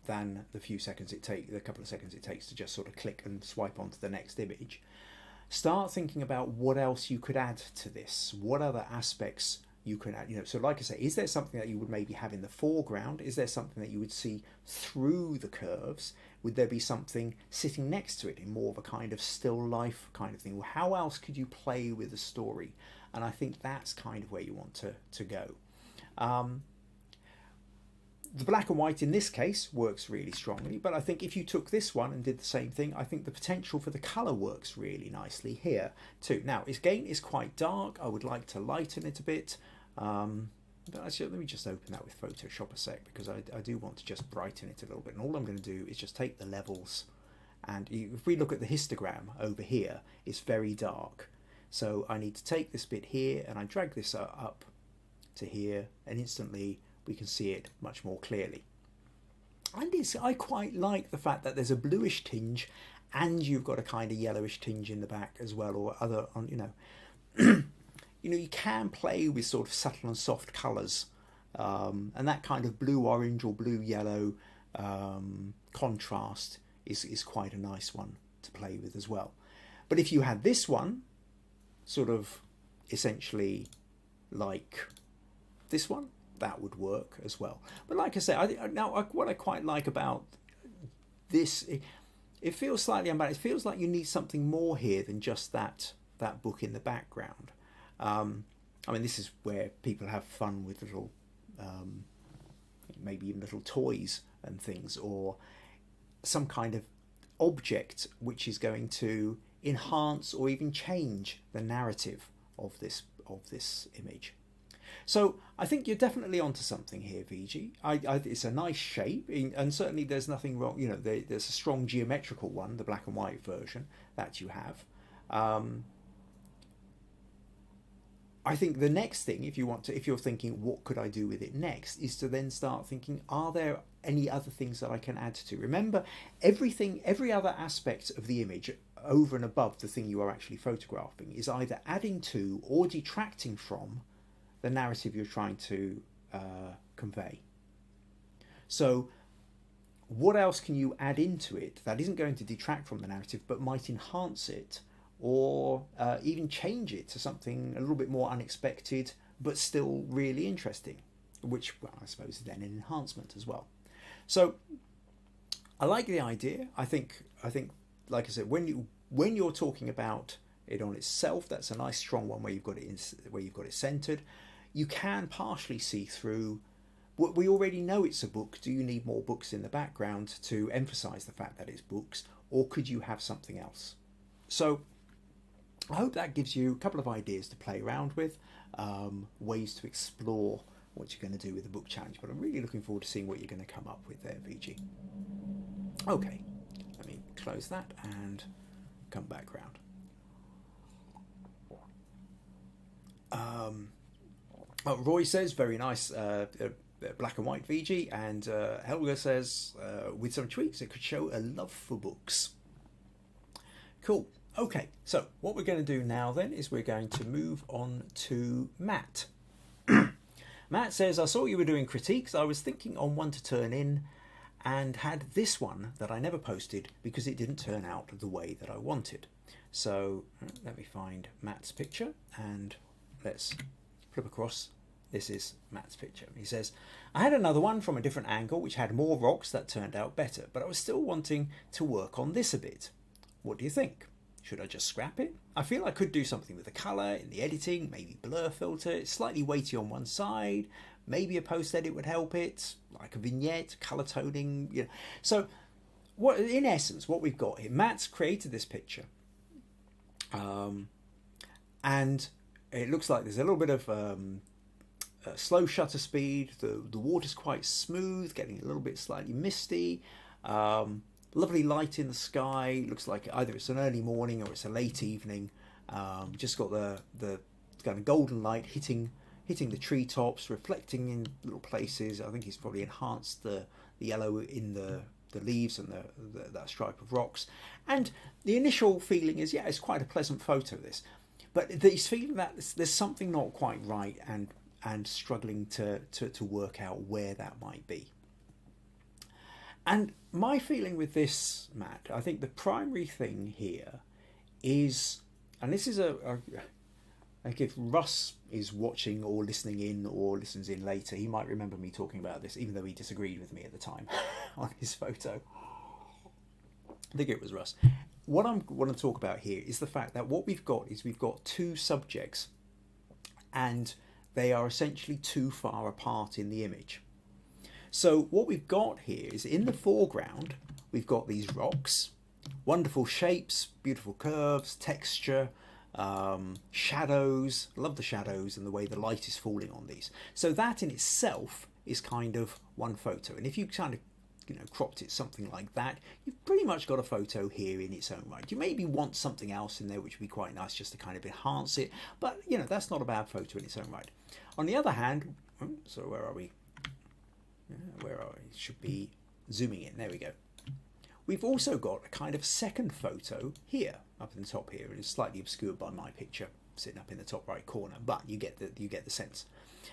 than the few seconds it takes, the couple of seconds it takes to just sort of click and swipe onto the next image, start thinking about what else you could add to this. What other aspects you can add? You know, so like I say, is there something that you would maybe have in the foreground? Is there something that you would see through the curves? Would there be something sitting next to it in more of a kind of still life kind of thing? How else could you play with the story? And I think that's kind of where you want to go. The black and white in this case works really strongly, but I think if you took this one and did the same thing, I think the potential for the colour works really nicely here too. Now, its gain is quite dark. I would like to lighten it a bit. Actually, let me just open that with Photoshop a sec, because I do want to just brighten it a little bit. And all I'm going to do is just take the levels, and if we look at the histogram over here, it's very dark. So I need to take this bit here and I drag this up to here, and instantly we can see it much more clearly. And I quite like the fact that there's a bluish tinge and you've got a kind of yellowish tinge in the back as well, or other, you know. You can play with sort of subtle and soft colours, and that kind of blue-orange or blue-yellow contrast is quite a nice one to play with as well. But if you had this one, sort of essentially like this one, that would work as well. But like I say, what I quite like about this, it feels slightly unbalanced. It feels like you need something more here than just that book in the background. I mean, this is where people have fun with little, maybe even little toys and things, or some kind of object which is going to enhance or even change the narrative of this image. So I think you're definitely onto something here, Viji. It's a nice shape, and certainly there's nothing wrong. You know, there's a strong geometrical one, the black and white version that you have. I think the next thing, if you're thinking, what could I do with it next, is to then start thinking, are there any other things that I can add to? Remember, every other aspect of the image over and above the thing you are actually photographing is either adding to or detracting from the narrative you're trying to convey. So what else can you add into it that isn't going to detract from the narrative but might enhance it, or even change it to something a little bit more unexpected but still really interesting, which, well, I suppose is then an enhancement as well. So I like the idea. I think like I said, when you're talking about it on itself, that's a nice strong one where you've got it centered. You can partially see through. We already know it's a book. Do you need more books in the background to emphasize the fact that it's books, or could you have something else? So I hope that gives you a couple of ideas to play around with, ways to explore what you're going to do with the book challenge. But I'm really looking forward to seeing what you're going to come up with there, Viji. Okay, let me close that and come back round. Roy says, very nice black and white Viji, and Helga says, with some tweaks, it could show a love for books. Cool. Okay, so what we're going to do now then is we're going to move on to Matt. Matt says, I saw you were doing critiques. I was thinking on one to turn in and had this one that I never posted because it didn't turn out the way that I wanted. So let me find Matt's picture and let's flip across. This is Matt's picture. He says, I had another one from a different angle which had more rocks that turned out better, but I was still wanting to work on this a bit. What do you think? Should I just scrap it? I feel I could do something with the colour in the editing, maybe blur filter. It's slightly weighty on one side. Maybe a post edit would help it, like a vignette, colour toning. You know. So, in essence, what we've got here, Matt's created this picture, and it looks like there's a little bit of slow shutter speed. The water's quite smooth, getting a little bit slightly misty. Lovely light in the sky. Looks like either it's an early morning or it's a late evening. Just got the kind of golden light hitting the treetops, reflecting in little places. I think he's probably enhanced the yellow in the leaves and that stripe of rocks. And the initial feeling is, yeah, it's quite a pleasant photo, this. But he's feeling that there's something not quite right and struggling to work out where that might be. And my feeling with this, Matt, I think the primary thing here is, and this is like if Russ is watching or listening in or listens in later, he might remember me talking about this, even though he disagreed with me at the time on his photo. I think it was Russ. What I want to talk about here is the fact that what we've got is we've got two subjects and they are essentially too far apart in the image. So what we've got here is in the foreground, we've got these rocks, wonderful shapes, beautiful curves, texture, shadows. Love the shadows and the way the light is falling on these. So that in itself is kind of one photo. And if you kind of cropped it something like that, you've pretty much got a photo here in its own right. You maybe want something else in there which would be quite nice just to kind of enhance it, but that's not a bad photo in its own right. On the other hand, so where are we? Where are we? Should be zooming in. There we go. We've also got a kind of second photo here, up in the top here. It is slightly obscured by my picture sitting up in the top right corner, but you get the sense.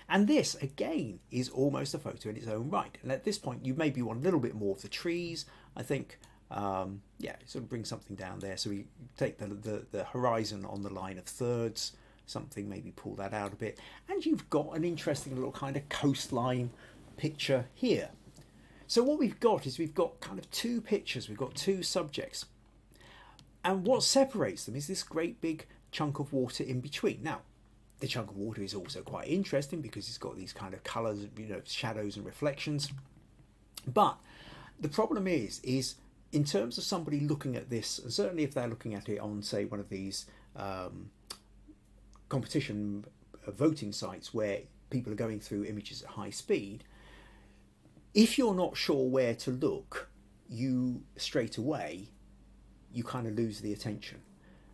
And this again is almost a photo in its own right. And at this point, you maybe want a little bit more of the trees. I think, yeah, sort of bring something down there. So we take the horizon on the line of thirds, something, maybe pull that out a bit, and you've got an interesting little kind of coastline picture here. So what we've got is we've got kind of two pictures, we've got two subjects, and what separates them is this great big chunk of water in between. Now, the chunk of water is also quite interesting because it's got these kind of colours, shadows and reflections. But the problem is in terms of somebody looking at this, and certainly if they're looking at it on, say, one of these competition voting sites where people are going through images at high speed, if you're not sure where to look, you straight away, you kind of lose the attention.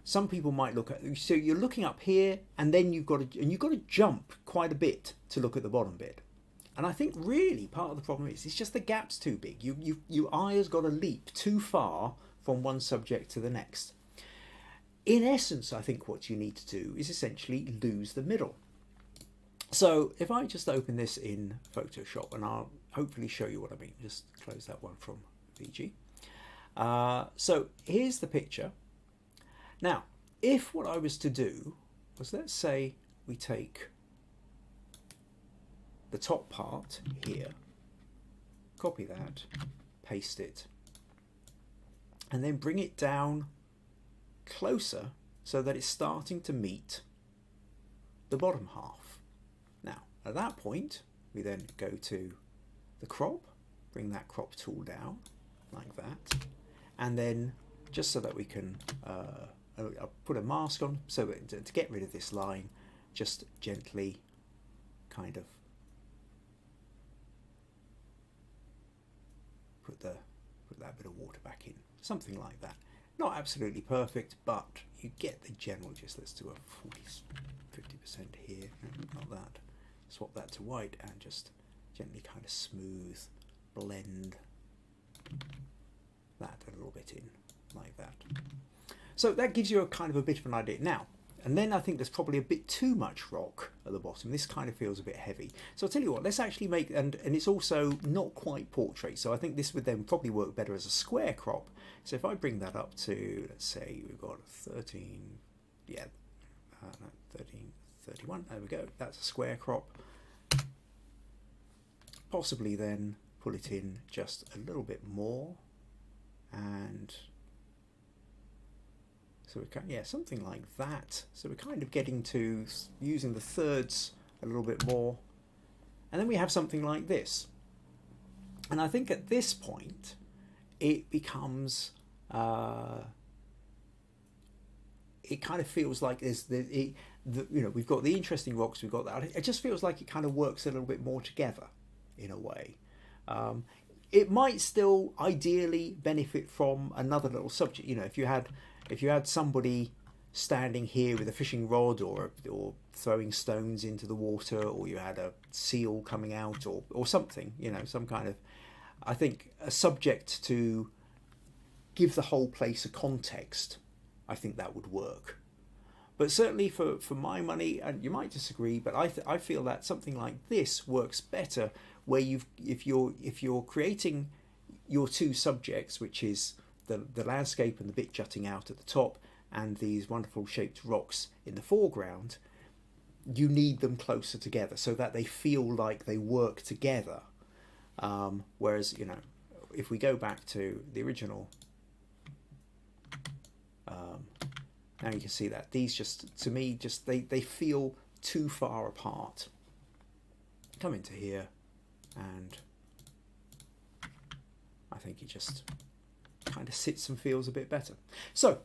Some people might look at, so you're looking up here, and then you've got to jump quite a bit to look at the bottom bit. And I think really part of the problem is it's just the gap's too big. Your eye has got to leap too far from one subject to the next. In essence, I think what you need to do is essentially lose the middle. So if I just open this in Photoshop, and I'll hopefully show you what I mean. Just close that one from Viji. So here's the picture. Now, if what I was to do was, let's say we take the top part here, copy that, paste it, and then bring it down closer so that it's starting to meet the bottom half. Now, at that point, we then go to the crop, bring that crop tool down like that, and then just so that we can I'll put a mask on, so to get rid of this line, just gently kind of put that bit of water back in, something like that. Not absolutely perfect, but you get the general gist. Let's do a 50% here, not that. Swap that to white and just gently kind of smooth, blend that a little bit in, like that. So that gives you a kind of a bit of an idea. Now, and then I think there's probably a bit too much rock at the bottom. This kind of feels a bit heavy. So I'll tell you what, let's actually make, and it's also not quite portrait. So I think this would then probably work better as a square crop. So if I bring that up to, let's say we've got 13, yeah, 13, 31, there we go. That's a square crop. Possibly then pull it in just a little bit more, and so we can, yeah, something like that. So we're kind of getting to using the thirds a little bit more, and then we have something like this. And I think at this point it becomes it kind of feels like there's we've got the interesting rocks, we've got that. It just feels like it kind of works a little bit more together in a way. It might still ideally benefit from another little subject. If you had somebody standing here with a fishing rod or throwing stones into the water, or you had a seal coming out or something, some kind of, I think, a subject to give the whole place a context, I think that would work. But certainly for my money, and you might disagree, but I feel that something like this works better, where if you're creating your two subjects, which is the landscape and the bit jutting out at the top, and these wonderful shaped rocks in the foreground, you need them closer together so that they feel like they work together. Whereas, if we go back to the original, now you can see that these just, to me, just they feel too far apart. Come into here, and I think it just kind of sits and feels a bit better. So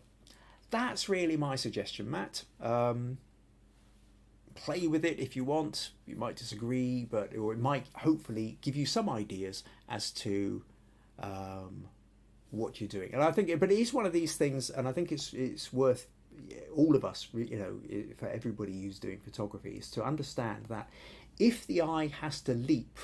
that's really my suggestion, Matt. Play with it if you want. You might disagree, or it might hopefully give you some ideas as to what you're doing. And I think, but it is one of these things, and I think it's worth all of us, for everybody who's doing photography, is to understand that if the eye has to leap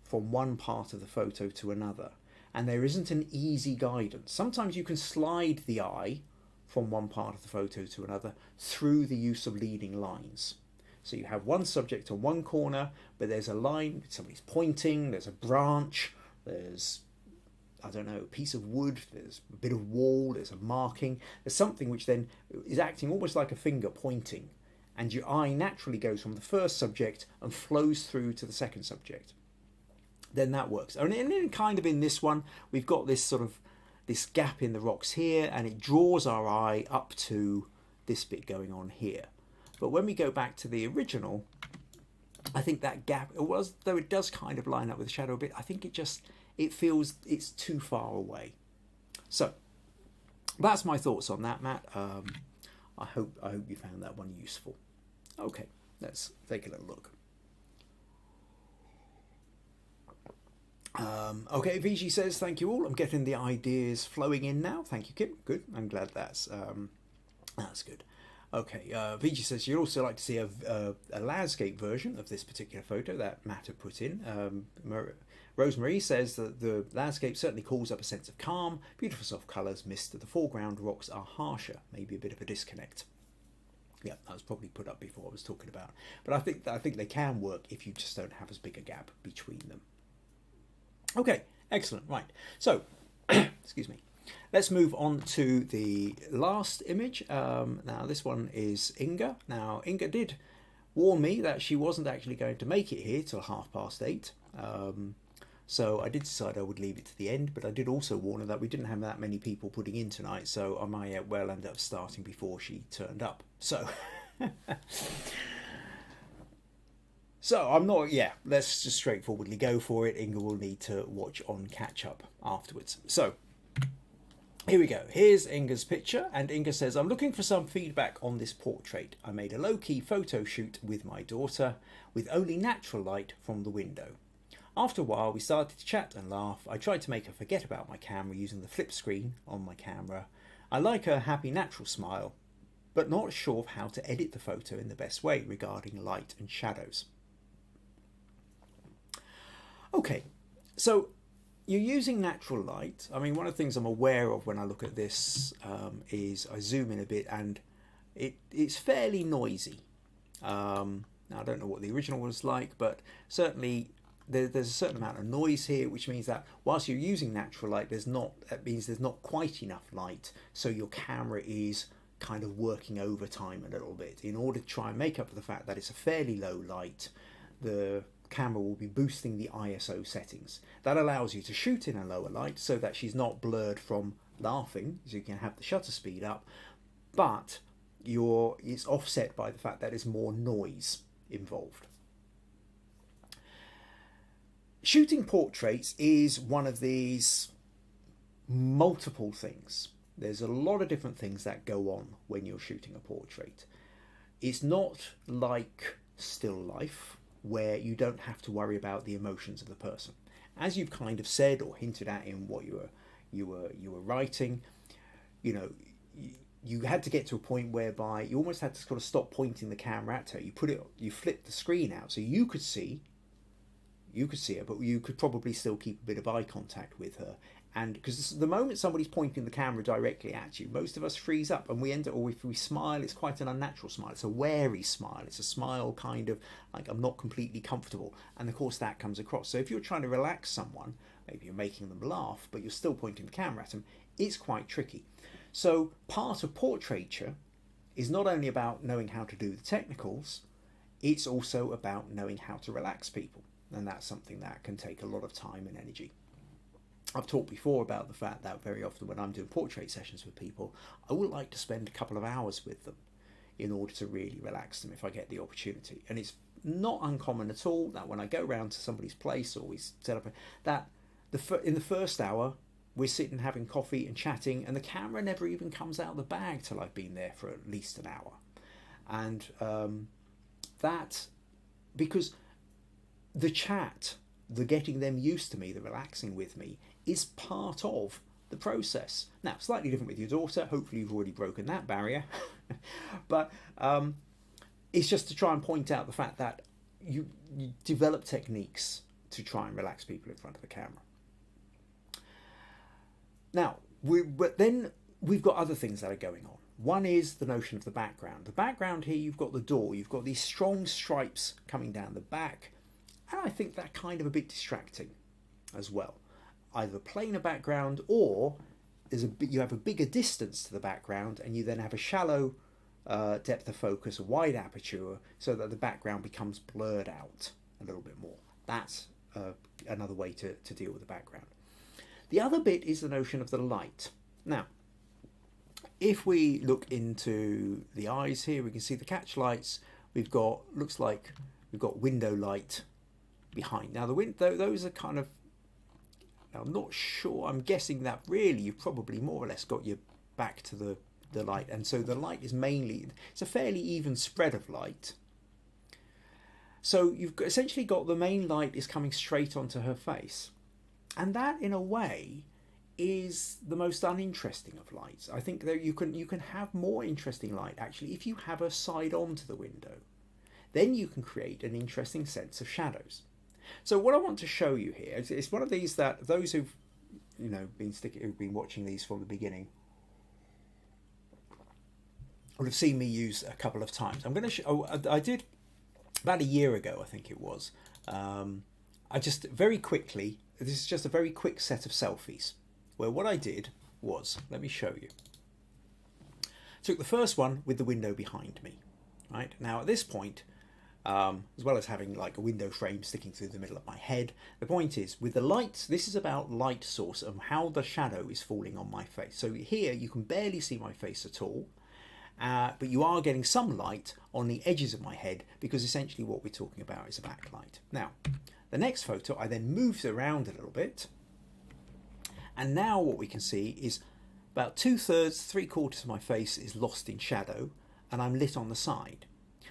from one part of the photo to another, and there isn't an easy guidance, sometimes you can slide the eye from one part of the photo to another through the use of leading lines. So you have one subject on one corner, but there's a line, somebody's pointing, there's a branch, there's, I don't know, a piece of wood, there's a bit of wall, there's a marking, there's something which then is acting almost like a finger pointing, and your eye naturally goes from the first subject and flows through to the second subject. Then that works. And then kind of in this one, we've got this sort of this gap in the rocks here, and it draws our eye up to this bit going on here. But when we go back to the original, I think that gap, though it does kind of line up with the shadow a bit, I think it feels it's too far away. So that's my thoughts on that, Matt. I hope you found that one useful. Okay, let's take a little look. Okay, Viji says, thank you all. I'm getting the ideas flowing in now. Thank you, Kim. Good. I'm glad that's good. Okay, Viji says you'd also like to see a landscape version of this particular photo that Matt had put in. Rosemary says that the landscape certainly calls up a sense of calm, beautiful soft colours, mist, the foreground rocks are harsher, maybe a bit of a disconnect. Yeah, that was probably put up before I was talking about. But I think they can work if you just don't have as big a gap between them. Okay, excellent. Right, so, excuse me. Let's move on to the last image. Now, this one is Inga. Now, Inga did warn me that she wasn't actually going to make it here till 8:30. So I did decide I would leave it to the end, but I did also warn her that we didn't have that many people putting in tonight, so I might well end up starting before she turned up. So, so I'm not, let's just straightforwardly go for it. Inga will need to watch on catch up afterwards. So, here we go. Here's Inga's picture, and Inga says, I'm looking for some feedback on this portrait. I made a low-key photo shoot with my daughter with only natural light from the window. After a while, we started to chat and laugh. I tried to make her forget about my camera using the flip screen on my camera. I like her happy, natural smile, but not sure of how to edit the photo in the best way regarding light and shadows. Okay, so you're using natural light. I mean, one of the things I'm aware of when I look at this is I zoom in a bit and it's fairly noisy. Now, I don't know what the original was like, but certainly there's a certain amount of noise here, which means that whilst you're using natural light, that means there's not quite enough light, so your camera is kind of working overtime a little bit. In order to try and make up for the fact that it's a fairly low light, the camera will be boosting the ISO settings. That allows you to shoot in a lower light so that she's not blurred from laughing, so you can have the shutter speed up, but it's offset by the fact that there's more noise involved. Shooting portraits is one of these multiple things. There's a lot of different things that go on when you're shooting a portrait. It's not like still life, where you don't have to worry about the emotions of the person. As you've kind of said or hinted at in what you were writing, you had to get to a point whereby you almost had to sort of stop pointing the camera at her. You flipped the screen out so you could see her, but you could probably still keep a bit of eye contact with her. And because the moment somebody's pointing the camera directly at you, most of us freeze up, and we end up, or if we smile, it's quite an unnatural smile. It's a wary smile. It's a smile kind of like I'm not completely comfortable. And of course that comes across. So if you're trying to relax someone, maybe you're making them laugh, but you're still pointing the camera at them, it's quite tricky. So part of portraiture is not only about knowing how to do the technicals, it's also about knowing how to relax people. And that's something that can take a lot of time and energy. I've talked before about the fact that very often when I'm doing portrait sessions with people, I would like to spend a couple of hours with them in order to really relax them if I get the opportunity. And it's not uncommon at all that when I go around to somebody's place or we set up that in the first hour we're sitting having coffee and chatting, and the camera never even comes out of the bag till I've been there for at least an hour. And that, because the chat, the getting them used to me, the relaxing with me, is part of the process. Now, slightly different with your daughter. Hopefully you've already broken that barrier. But it's just to try and point out the fact that you develop techniques to try and relax people in front of the camera. Now, but then we've got other things that are going on. One is the notion of the background. The background here, you've got the door, you've got these strong stripes coming down the back, and I think that kind of a bit distracting as well. Either plainer background, or you have a bigger distance to the background, and you then have a shallow depth of focus, a wide aperture, so that the background becomes blurred out a little bit more. That's another way to deal with the background. The other bit is the notion of the light. Now, if we look into the eyes here, we can see the catch lights. We've got, looks like we've got window light behind. Now the window, those are kind of, now I'm not sure, I'm guessing that really you've probably more or less got your back to the light, and so the light is mainly, it's a fairly even spread of light. So you've essentially got the main light is coming straight onto her face, and that in a way is the most uninteresting of lights. I think that you can have more interesting light actually if you have her side on to the window. Then you can create an interesting sense of shadows. So what I want to show you here is it's one of these that those who've who've been watching these from the beginning would have seen me use a couple of times. I'm going to I did about a year ago, I think it was. I just very quickly, this is just a very quick set of selfies where what I did was, let me show you. Took the first one with the window behind me, right? Now at this point, as well as having like a window frame sticking through the middle of my head, the point is with the lights, this is about light source and how the shadow is falling on my face. So here you can barely see my face at all, but you are getting some light on the edges of my head because essentially what we're talking about is a backlight. Now, the next photo, I then moved around a little bit, and now what we can see is about 2/3, 3/4 of my face is lost in shadow, and I'm lit on the side.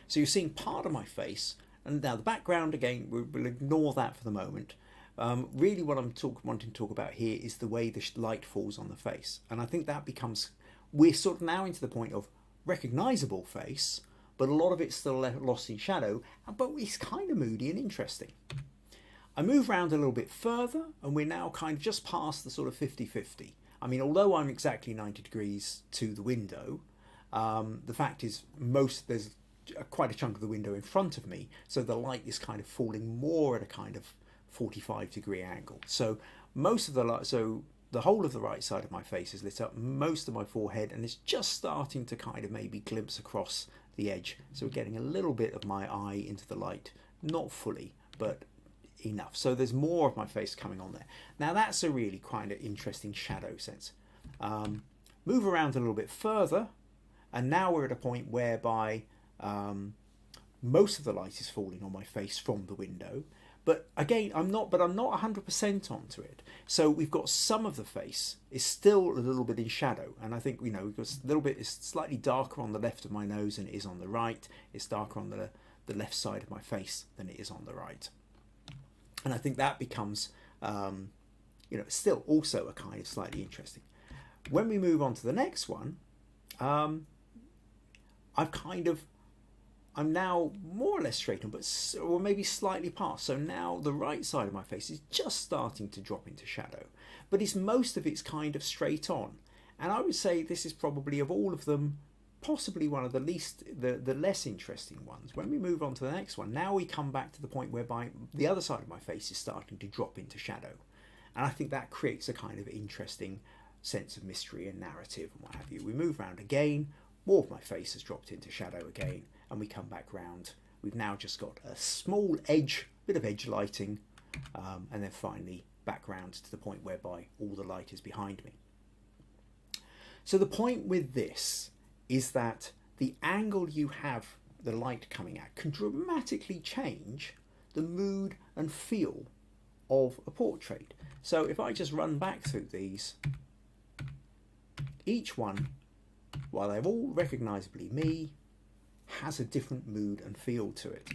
So you're seeing part of my face, and now the background, again, we'll ignore that for the moment. Really what I'm wanting to talk about here is the way the light falls on the face. And I think that becomes, we're sort of now into the point of recognisable face, but a lot of it's still lost in shadow, but it's kind of moody and interesting. I move around a little bit further, and we're now kind of just past the sort of 50-50. I mean, although I'm exactly 90 degrees to the window, the fact is there's quite a chunk of the window in front of me, so the light is kind of falling more at a kind of 45-degree angle. So most of the light, so the whole of the right side of my face is lit up, most of my forehead, and it's just starting to kind of maybe glimpse across the edge. So we're getting a little bit of my eye into the light, not fully, but enough. So there's more of my face coming on there. Now that's a really kind of interesting shadow sense. Move around a little bit further, and now we're at a point whereby most of the light is falling on my face from the window, but again I'm not 100% onto it. So we've got some of the face is still a little bit in shadow, and I think we've got a little bit, it's slightly darker on the left of my nose than it is on the right. It's darker on the left side of my face than it is on the right, and I think that becomes still also a kind of slightly interesting. When we move on to the next one, I'm now more or less straight on, or maybe slightly past. So now the right side of my face is just starting to drop into shadow, but most of it's kind of straight on. And I would say this is probably, of all of them, possibly one of the less interesting ones. When we move on to the next one, now we come back to the point whereby the other side of my face is starting to drop into shadow. And I think that creates a kind of interesting sense of mystery and narrative and what have you. We move around again, more of my face has dropped into shadow again, and we come back round. We've now just got a small bit of edge lighting, and then finally back round to the point whereby all the light is behind me. So the point with this is that the angle you have the light coming at can dramatically change the mood and feel of a portrait. So if I just run back through these, each one, while they're all recognisably me, has a different mood and feel to it.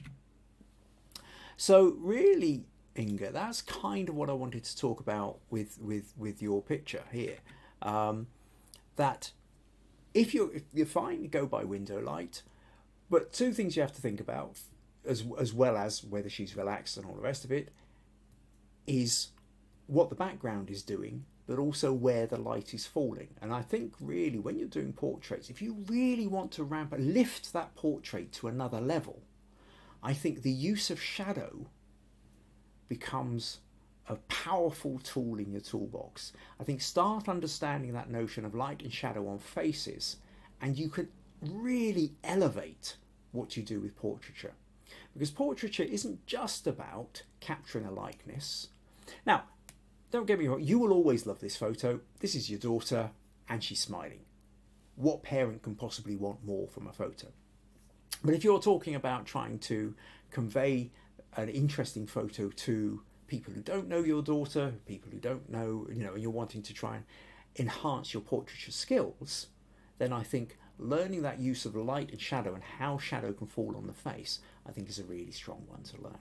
So really, Inga, that's kind of what I wanted to talk about with your picture here. That if you're fine, you go by window light, but two things you have to think about, as well as whether she's relaxed and all the rest of it, is what the background is doing, but also where the light is falling. And I think really when you're doing portraits, if you really want to lift that portrait to another level, I think the use of shadow becomes a powerful tool in your toolbox. I think start understanding that notion of light and shadow on faces, and you could really elevate what you do with portraiture. Because portraiture isn't just about capturing a likeness. Now, don't get me wrong, you will always love this photo. This is your daughter and she's smiling. What parent can possibly want more from a photo? But if you're talking about trying to convey an interesting photo to people who don't know your daughter, people who don't know, and you're wanting to try and enhance your portraiture skills, then I think learning that use of light and shadow and how shadow can fall on the face, I think is a really strong one to learn.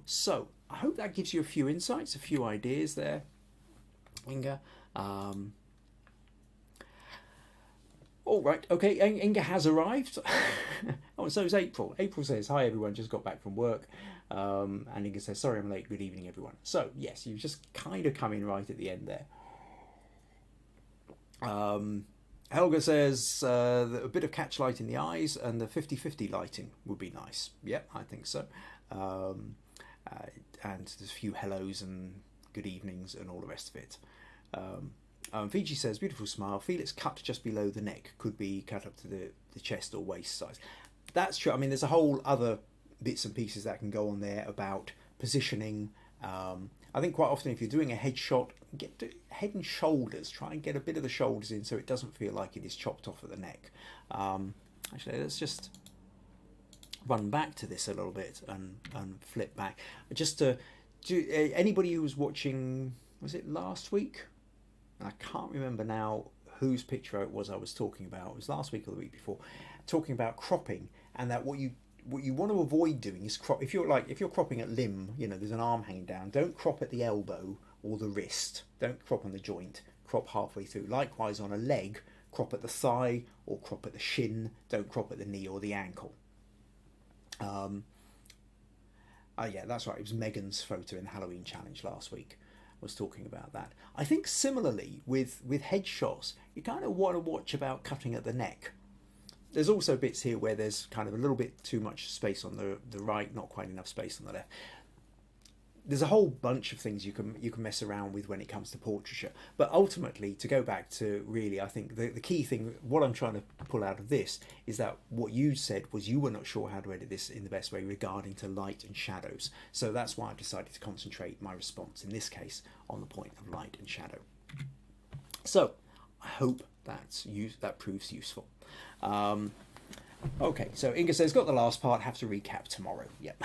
So I hope that gives you a few insights, a few ideas there, Inga. All right, okay, Inga has arrived. Oh, so is April. April says, hi everyone, just got back from work. And Inga says, sorry I'm late, good evening everyone. So yes, you've just kind of come in right at the end there. Helga says a bit of catch light in the eyes and the 50-50 lighting would be nice. Yep, I think so. And there's a few hellos and good evenings and all the rest of it. Viji says, beautiful smile, feel it's cut just below the neck, could be cut up to the chest or waist size. That's true. I mean, there's a whole other bits and pieces that can go on there about positioning. I think quite often if you're doing a headshot, get to head and shoulders, try and get a bit of the shoulders in so it doesn't feel like it is chopped off at the neck. Actually, let's just run back to this a little bit and flip back. Just to do, anybody who was watching, was it last week? I can't remember now whose picture it was I was talking about. It was last week or the week before, talking about cropping, and that what you want to avoid doing is crop. If you're cropping at limb, there's an arm hanging down. Don't crop at the elbow or the wrist. Don't crop on the joint. Crop halfway through. Likewise on a leg, crop at the thigh or crop at the shin. Don't crop at the knee or the ankle. Yeah, that's right. It was Megan's photo in the Halloween challenge last week. Was talking about that. I think similarly with headshots, you kind of want to watch about cutting at the neck. There's also bits here where there's kind of a little bit too much space on the right, not quite enough space on the left. There's a whole bunch of things you can mess around with when it comes to portraiture. But ultimately, to go back to really, I think the key thing, what I'm trying to pull out of this is that what you said was you were not sure how to edit this in the best way regarding to light and shadows. So that's why I've decided to concentrate my response in this case on the point of light and shadow. So I hope that proves useful. Okay, so Inga says, got the last part, have to recap tomorrow. Yep.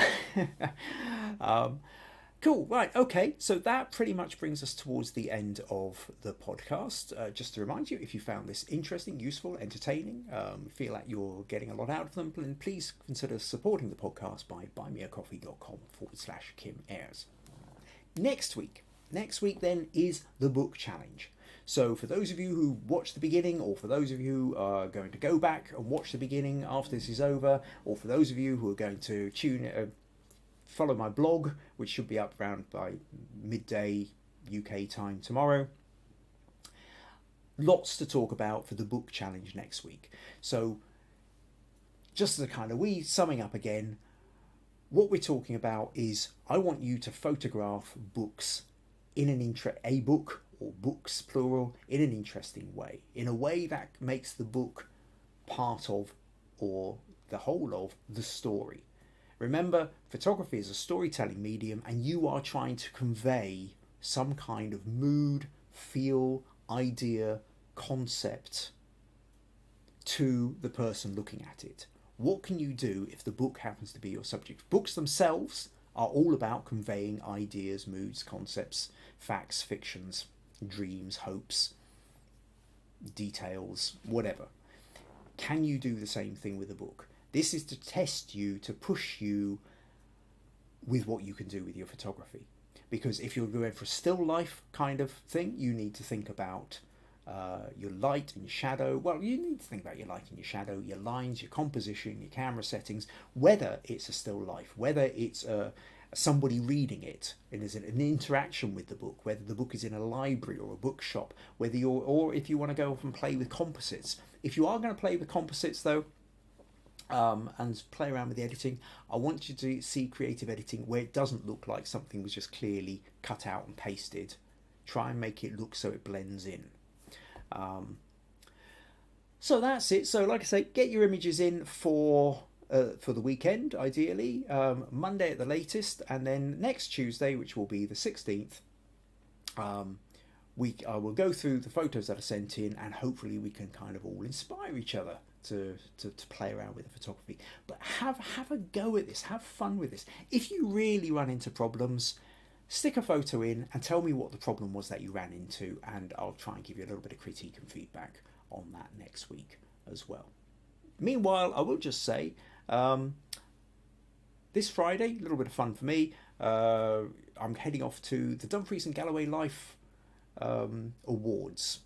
Cool, right, okay, so that pretty much brings us towards the end of the podcast. Just to remind you, if you found this interesting, useful, entertaining, feel like you're getting a lot out of them, then please consider supporting the podcast by buymeacoffee.com/Kim Ayres. Next week then is the book challenge. So for those of you who watched the beginning, or for those of you who are going to go back and watch the beginning after this is over, or for those of you who are going to follow my blog, which should be up around by midday UK time tomorrow. Lots to talk about for the book challenge next week. So just as a kind of summing up again, what we're talking about is I want you to photograph books in a book or books plural in an interesting way, in a way that makes the book part of or the whole of the story. Remember, photography is a storytelling medium and you are trying to convey some kind of mood, feel, idea, concept to the person looking at it. What can you do if the book happens to be your subject? Books themselves are all about conveying ideas, moods, concepts, facts, fictions, dreams, hopes, details, whatever. Can you do the same thing with a book? This is to test you, to push you with what you can do with your photography. Because if you're going for a still life kind of thing, you need to think about your light and your shadow. Well, you need to think about your light and your shadow, your lines, your composition, your camera settings, whether it's a still life, whether it's somebody reading it, and is it an interaction with the book, whether the book is in a library or a bookshop, whether you're, or if you want to go off and play with composites. If you are going to play with composites though, and play around with the editing, I want you to see creative editing where it doesn't look like something was just clearly cut out and pasted. Try and make it look so it blends in. So that's it. So like I say, get your images in for the weekend, ideally, Monday at the latest, and then next Tuesday, which will be the 16th, I will go through the photos that are sent in, and hopefully we can kind of all inspire each other to play around with the photography. But have a go at this, have fun with this. If you really run into problems, stick a photo in and tell me what the problem was that you ran into, and I'll try and give you a little bit of critique and feedback on that next week as well. Meanwhile, I will just say, this Friday, a little bit of fun for me. I'm heading off to the Dumfries and Galloway Life Awards.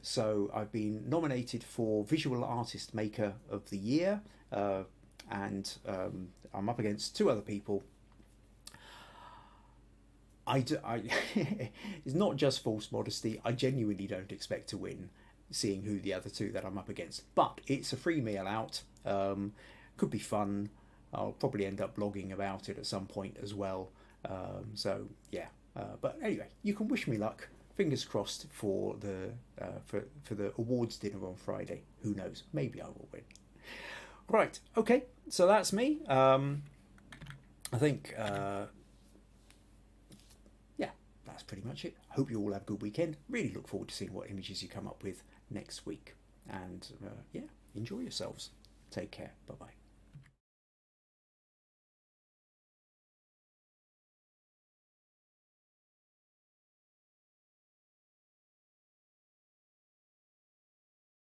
So I've been nominated for Visual Artist Maker of the Year, and I'm up against two other people. It's not just false modesty. I genuinely don't expect to win, seeing who the other two that I'm up against. But it's a free meal out. Could be fun. I'll probably end up blogging about it at some point as well. So yeah. But anyway, you can wish me luck. Fingers crossed for the awards dinner on Friday. Who knows? Maybe I will win. Right. Okay. So that's me. I think. That's pretty much it. Hope you all have a good weekend. Really look forward to seeing what images you come up with next week. And enjoy yourselves. Take care. Bye-bye.